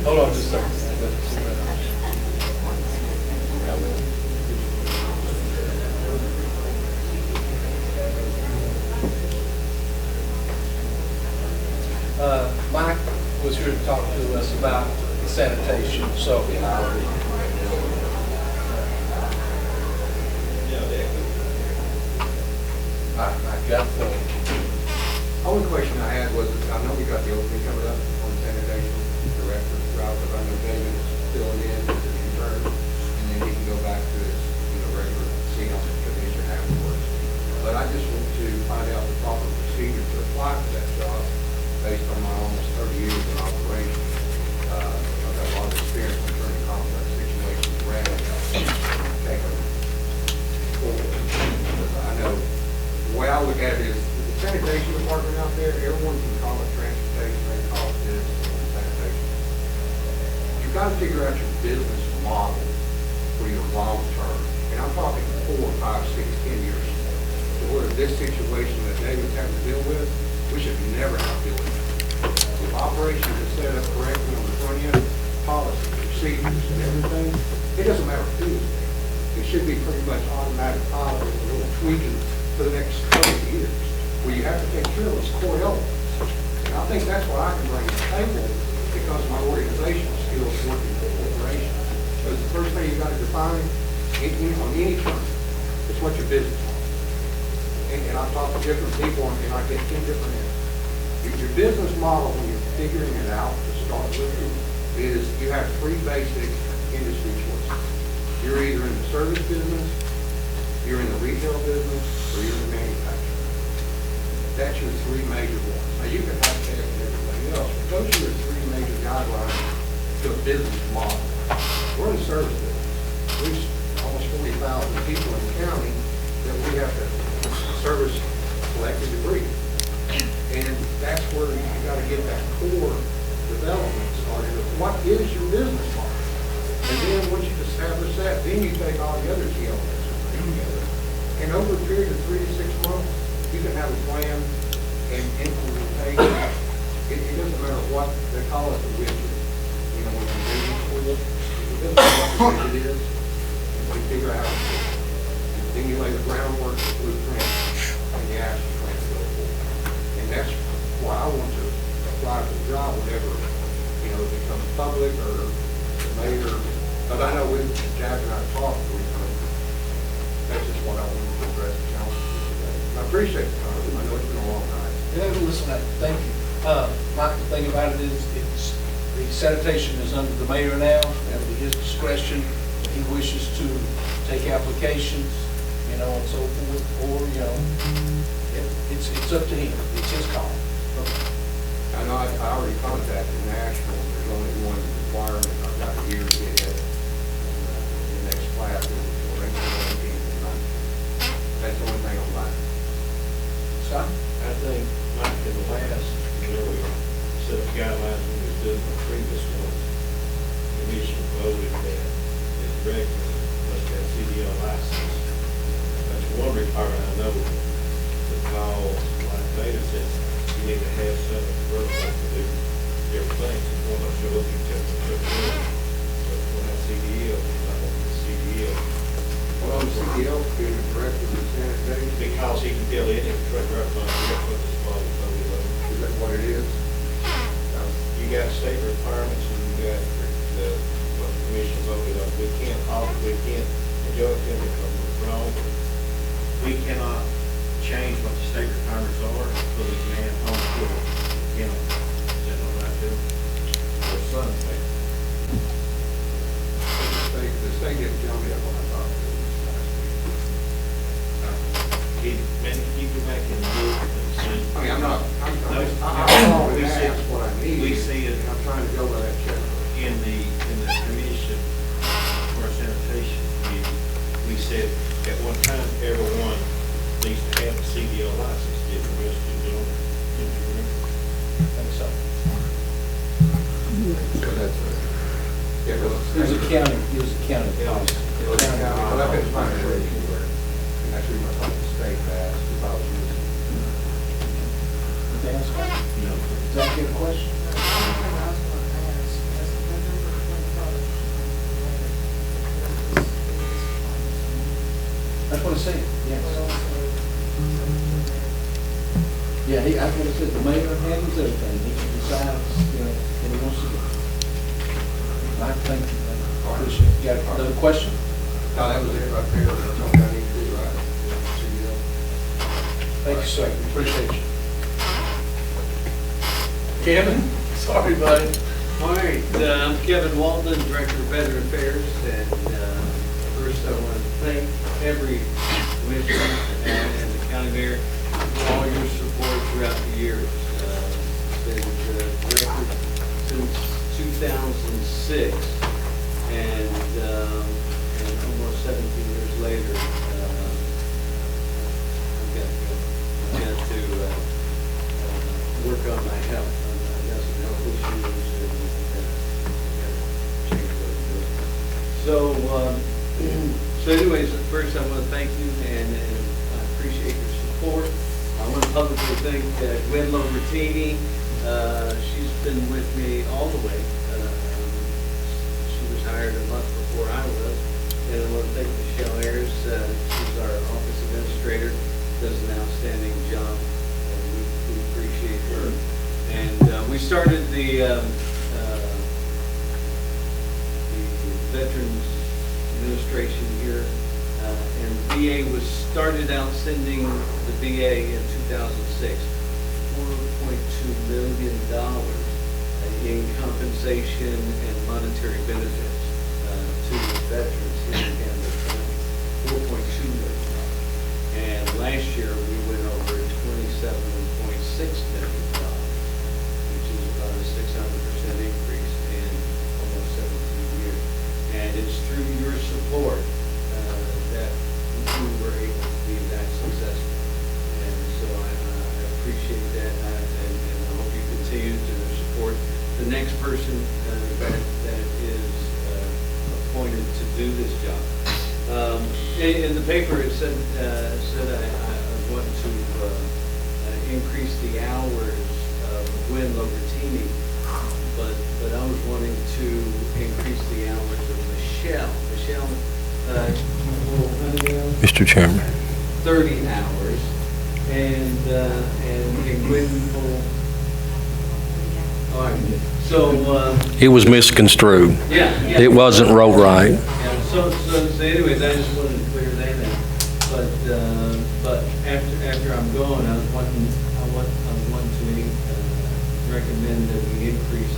Hold on just a second. Mike was here to talk to us about sanitation, so. I got the. Only question I had was, I know we got the opening coming up on sanitation director, Rob, but I know David's filling in as an intern, and then he can go back to his, regular seat on the commission afterwards. But I just want to find out the proper procedure to apply for that job based on my almost 30 years in operation. I've got a lot of experience in turning complex situations around. I know, the way I look at it is, the sanitation department out there, everyone can call it transportation, they call it this, sanitation. You've got to figure out your business model for your long term. And I'm talking 4, 5, 6, 10 years. So where this situation that David's having to deal with, we should never have to deal with it. If operations is set up correctly on the front end, policies, procedures, and everything, it doesn't matter who is there. It should be pretty much automatic pilot with a little tweaking for the next couple of years, where you have to take care of those core elements. And I think that's what I can bring to the table because of my organizational skills working for corporations. Because the first thing you've got to define on any term is what your business is. And I've talked to different people and I get 10 different answers. Your business model, when you're figuring it out to start with, is you have 3 basic industry choices. You're either in the service business, you're in the retail business, or you're in the manufacturing. That's your 3 major ones. Now you can have tech and everything else, but those are your 3 major guidelines to a business model. We're in the service business. There's almost 40,000 people in the county that we have to service collective debris. And that's where you got to get that core development started. What is your business model? And then once you establish that, then you take all the other key elements and put them together. And over a period of 3 to 6 months, you can have a plan and implementation. It doesn't matter what they call it, the widget. When you're business with it, it doesn't matter what the widget is. You figure out, then you lay the groundwork, the blueprint, and the action plan to go forward. And that's why I want to apply for the job whenever, it becomes public or the mayor. But I know when Jack and I talked, that's just what I wanted to address the council today. I appreciate the time. I know it's been a long night. Yeah, listen, thank you. Mike, the thing about it is, the sanitation is under the mayor now, at his discretion. If he wishes to take applications, and so forth, or, it's up to him. It's his call. I know I already contacted National. There's only one requirement. I've got a year to get it. The next class is that's the only thing I'm like. Scott? I think, like in the last, where we set up guidelines when we was doing the previous ones, the commission voted that it's regular, must have CDL license. That's one requirement I know, because like Data said, you need to have some workplace to do different things. If you want to show up, you tell them to show up. But when that CDL, it's not going to be CDL. Well, the CDL being a director of sanitation. Because he can tell any truck driver, that's what this body voted on. Is that what it is? You got state requirements and you got what the commission voted on. We can't, majority of it was wrong. We cannot change what the state requirements are for the man on the floor. You know, is that not right, Bill? Or son, The state the state didn't tell me that when I talked to him last week. Maybe keep it back in the book and see. I mean, I'm not, I'm We always see- ask what I need. we see it. I'm trying to go by that check. In the commission for sanitation committee, we said at one time, everyone needs to have a CDL license, did the rest of them? Did you remember? I think so. So that's, yeah, well, It was a county, policy. but I've been trying to work anywhere. And that's reason I thought the state asked if I was using. Okay, that's fine. Does that get a question? That's what I said, yes. Yeah, that's what I said, the mayor handles everything, he can decide, what he wants to do. I think, I appreciate it. You got another question? No, that was it right there, that's all I need to do, right? Thank you, sir, appreciate you. Kevin, sorry, buddy. All right, I'm Kevin Walden, Director of Veteran Affairs, and first I want to thank every commissioner and the county mayor for all your support throughout the years. Been director since 2006, and almost 17 years later, I've got to work on my health. I got some health issues and got to change what I'm doing. So anyways, first I want to thank you and I appreciate your support. I want to publicly thank Gwen Lobertini. She's been with me all the way. She was hired a month before I was. And I want to thank Michelle Ayers. She's our office administrator, does an outstanding job. We appreciate her. And we started the Veterans Administration here, and the VA was started out sending the VA in 2006 $4.2 million in compensation and monetary benefits to the veterans here in Campbell County. $4.2 million. And last year we went over $27.6 million, which is about a 600% increase in almost 17 years. And it's through your support that we were able to be that successful. And so I appreciate that, and I hope you continue to support the next person that is appointed to do this job. In the paper, it said I want to increase the hours of Gwen Lobertini, but I was wanting to increase the hours of Michelle. Michelle, Mr. Chairman. 30 hours, and Gwen will. All right. So. It was misconstrued. Yeah. It wasn't wrote right. Yeah. So anyways, I just wanted to clear that up. But after I'm gone, I want to recommend that we increase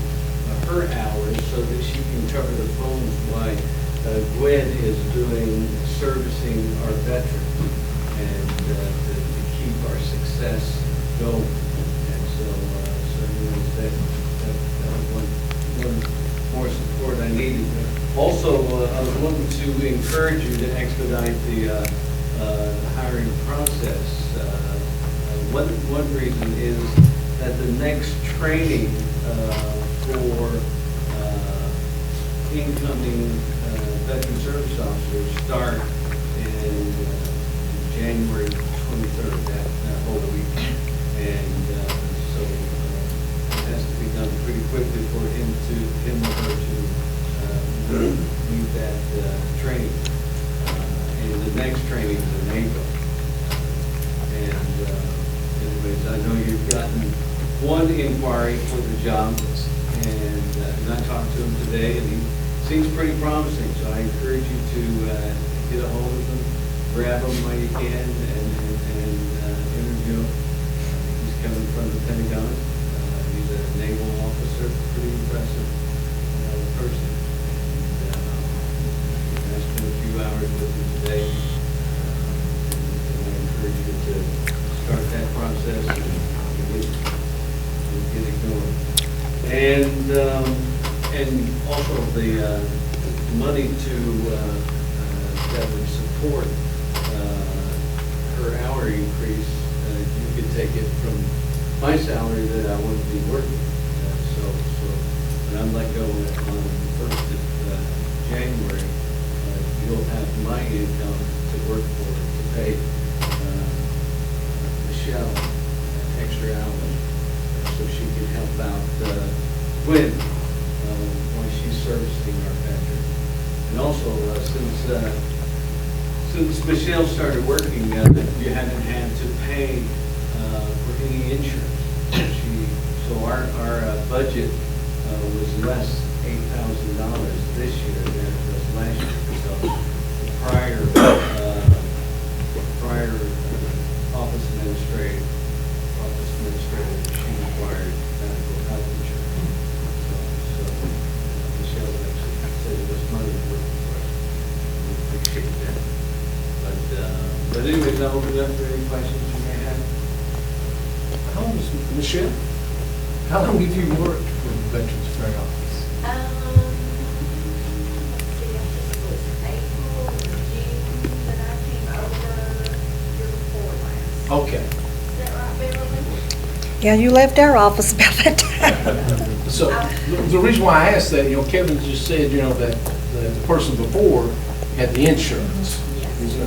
her hours so that she can cover the phones while Gwen is doing servicing our veterans and to keep our success going. And so anyways, that was one more support I needed. Also, I was wanting to encourage you to expedite the hiring process. One reason is that the next training for incoming veteran service officers start in January 23rd, that whole week. And so it has to be done pretty quickly for him or her to meet that training. And the next training is in April. And anyways, I know you've gotten one inquiry for the job, and I talked to him today, and he seems pretty promising. So I encourage you to get a hold of him, grab him while you can, and interview him. He's coming from the Pentagon. He's a naval officer, pretty impressive person. And And also the money that would support her hourly increase, you could take it from my salary that I wouldn't be working. So when I'm let go on the 1st of January, you'll have my income to work for to pay Michelle extra hours so she can help out Gwen when she's servicing our factory. And also, since Michelle started working, you haven't had to pay for any insurance. So our budget was less $8,000 this year than it was last year. So the prior office administrator, she required medical health insurance. So Michelle actually said it was money working for us. We appreciate that. But anyways, I'll open it up for any questions you may have. How long is Michelle? How long have you worked for the Veterans Affairs Office? Let's see, I think it was April or June that I came over year before last. Okay. Is that right, Beverly? Yeah, you left our office about that time. So the reason why I asked that, Kevin just said, that the person before had the insurance.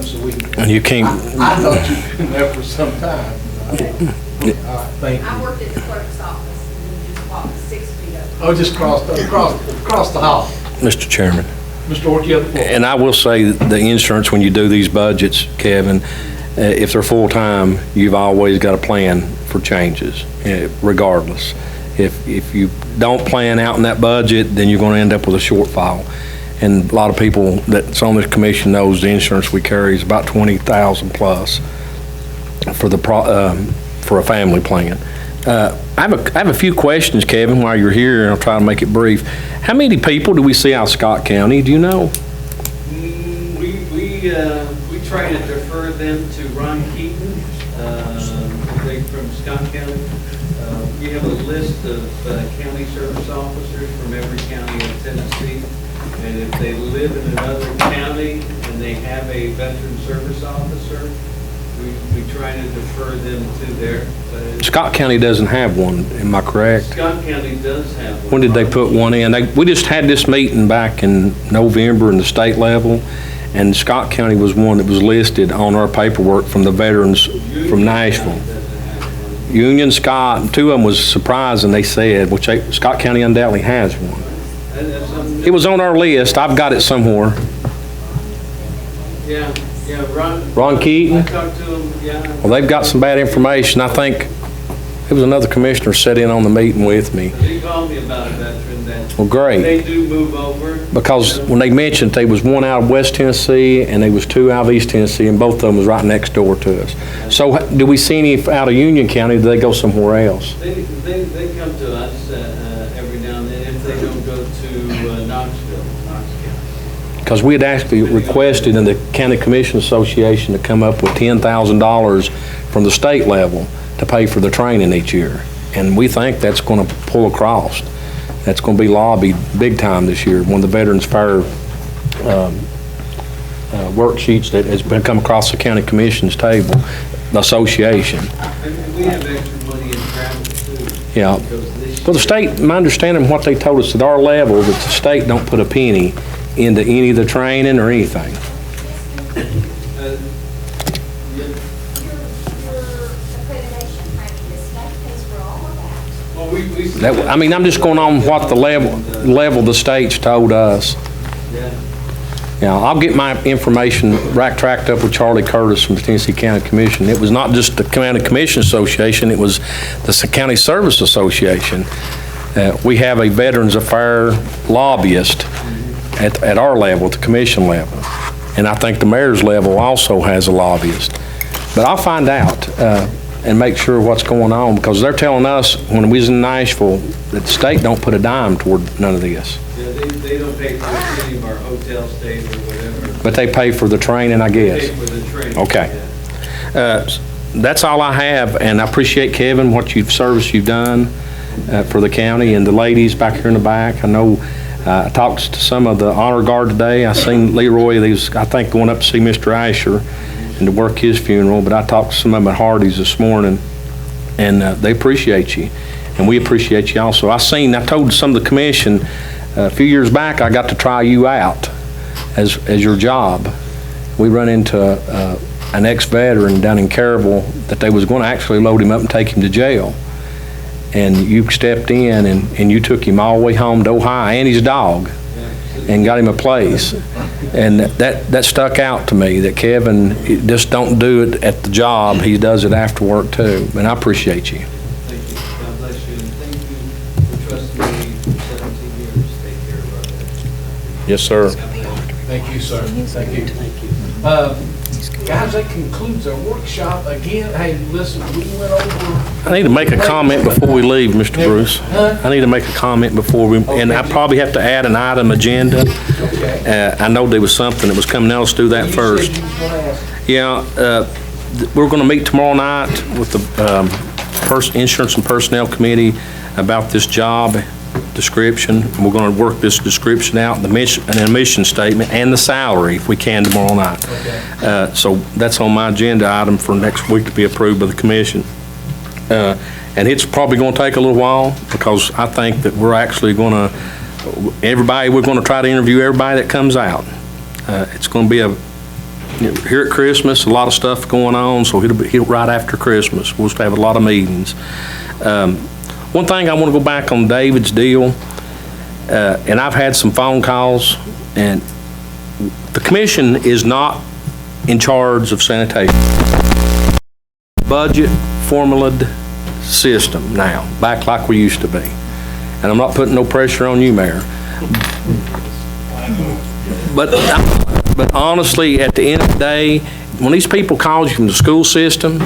So And you can't. I thought you'd been there for some time. All right, thank you. I worked at the clerk's office and then just walked 6 feet up. Oh, just across the hall. Mr. Chairman. Mr. Ork, you have the floor. And I will say, the insurance, when you do these budgets, Kevin, if they're full-time, you've always got a plan for changes, regardless. If you don't plan out in that budget, then you're going to end up with a shortfall. And a lot of people that's on this commission knows the insurance we carry is about $20,000 plus for a family plan. I have a few questions, Kevin, while you're here, and I'll try to make it brief. How many people do we see out of Scott County? Do you know? We try to defer them to Ron Keaton, from Scott County. We have a list of county service officers from every county in Tennessee. And if they live in another county and they have a veteran service officer, we try to defer them to there. Scott County doesn't have one, am I correct? Scott County does have one. When did they put one in? We just had this meeting back in November in the state level, and Scott County was one that was listed on our paperwork from the veterans from Nashville. Union, Scott, two of them was surprising, they said, which Scott County undoubtedly has one. It was on our list. I've got it somewhere. Yeah, Ron Keaton? I talked to him, yeah. Well, they've got some bad information. I think it was another commissioner sat in on the meeting with me. He called me about a veteran that. Well, great. They do move over. Because when they mentioned there was one out of West Tennessee and there was two out of East Tennessee, and both of them was right next door to us. So do we see any out of Union County? Do they go somewhere else? They come to us every now and then if they don't go to Knoxville, Knox County. Because we had actually requested in the County Commission Association to come up with $10,000 from the state level to pay for the training each year. And we think that's going to pull across. That's going to be lobbied big time this year. One of the Veterans Fair worksheets that has been come across the County Commission's table, the association. And we have extra money in travel too. Yeah. Well, the state, my understanding, what they told us at our level, that the state don't put a penny into any of the training or anything. I mean, I'm just going on what the level the state's told us. Yeah, I'll get my information tracked up with Charlie Curtis from the Tennessee County Commission. It was not just the County Commission Association, it was the County Service Association. We have a Veterans Affairs lobbyist at our level, at the commission level. And I think the mayor's level also has a lobbyist. But I'll find out and make sure what's going on, because they're telling us when we was in Nashville that the state don't put a dime toward none of this. Yeah, they don't pay for any of our hotel stays or whatever. But they pay for the training, I guess. They pay for the training. Okay. That's all I have, and I appreciate, Kevin, what service you've done. for the county, and the ladies back here in the back. I know I talked to some of the honor guard today. I seen Leroy, he was, I think, going up to see Mr. Asher and to work his funeral, but I talked to some of them at Hardee's this morning, and they appreciate you, and we appreciate you also. I told some of the commission a few years back, I got to try you out as your job. We run into an ex-veteran down in Campbell that they was going to actually load him up and take him to jail. And you stepped in and you took him all the way home to Ohio and his dog and got him a place. And that stuck out to me, that Kevin just don't do it at the job, he does it after work too. And I appreciate you. Thank you. God bless you. And thank you for trusting me for 17 years to take care of our veterans. Yes, sir. Thank you, sir. Thank you. Guys, that concludes our workshop. Again, hey, listen, we went over. I need to make a comment before we leave, Mr. Bruce. I need to make a comment before we, and I probably have to add an item agenda. Okay. I know there was something that was coming out. Let's do that first. Yeah, we're going to meet tomorrow night with the Insurance and Personnel Committee about this job description. We're going to work this description out, an admission statement, and the salary, if we can, tomorrow night. Okay. So that's on my agenda item for next week to be approved by the commission. And it's probably going to take a little while, because I think that we're actually going to, we're going to try to interview everybody that comes out. It's going to be here at Christmas, a lot of stuff going on, so it'll be right after Christmas. We'll have a lot of meetings. One thing I want to go back on David's deal, and I've had some phone calls, and the commission is not in charge of sanitation. Budget formulaed system now, back like we used to be. And I'm not putting no pressure on you, Mayor. But honestly, at the end of the day, when these people call you from the school system,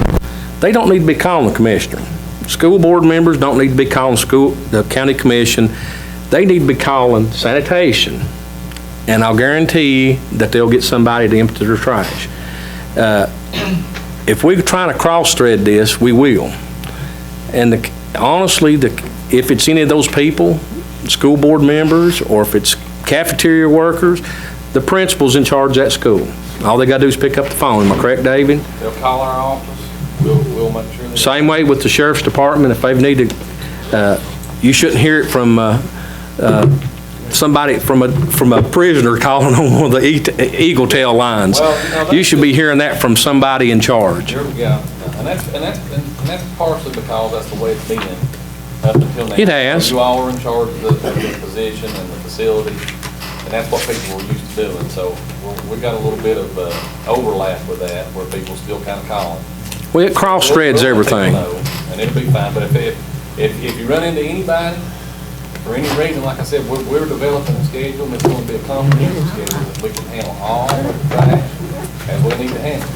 they don't need to be calling the commissioner. School board members don't need to be calling the county commission. They need to be calling sanitation. And I'll guarantee that they'll get somebody to empty their trash. If we're trying to cross-thread this, we will. And honestly, if it's any of those people, school board members, or if it's cafeteria workers, the principal's in charge of that school. All they got to do is pick up the phone. Am I correct, David? They'll call our office. We'll make sure. Same way with the sheriff's department. If they need to, you shouldn't hear it from somebody, from a prisoner calling on one of the Eagle Tail lines. Well, you should be hearing that from somebody in charge. Yeah, and that's partially because that's the way it's been up until now. It has. You all are in charge of the position and the facility, and that's what people were used to doing. So we've got a little bit of overlap with that, where people still kind of calling. Well, it cross-threads everything. And it'll be fine, but if you run into anybody, for any reason, like I said, we're developing a schedule, and it's going to be a comprehensive schedule that we can handle all the trash as we need to handle.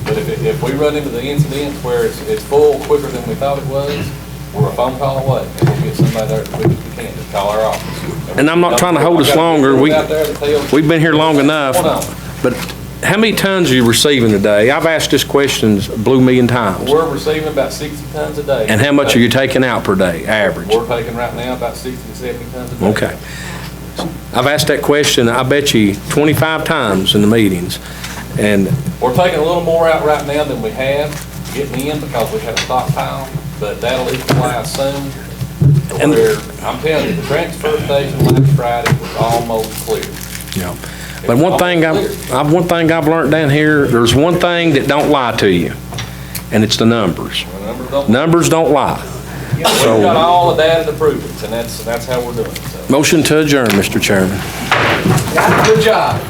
But if we run into the incidents where it's full quicker than we thought it was, we're a phone call away, and we'll get somebody there as quick as we can. Just call our office. And I'm not trying to hold us longer. We've been here long enough. But how many tons are you receiving today? I've asked this question a blue million times. We're receiving about 60 tons a day. And how much are you taking out per day, average? We're taking right now about 60 to 70 tons a day. Okay. I've asked that question, I bet you, 25 times in the meetings. And we're taking a little more out right now than we have getting in, because we have a stockpile, but that'll equalize soon. And I'm telling you, the transfer station last Friday was almost clear. Yeah. But one thing I've learned down here, there's one thing that don't lie to you, and it's the numbers. Numbers don't lie. We've got all the data to prove it, and that's how we're doing it. So. Motion to adjourn, Mr. Chairman. Good job.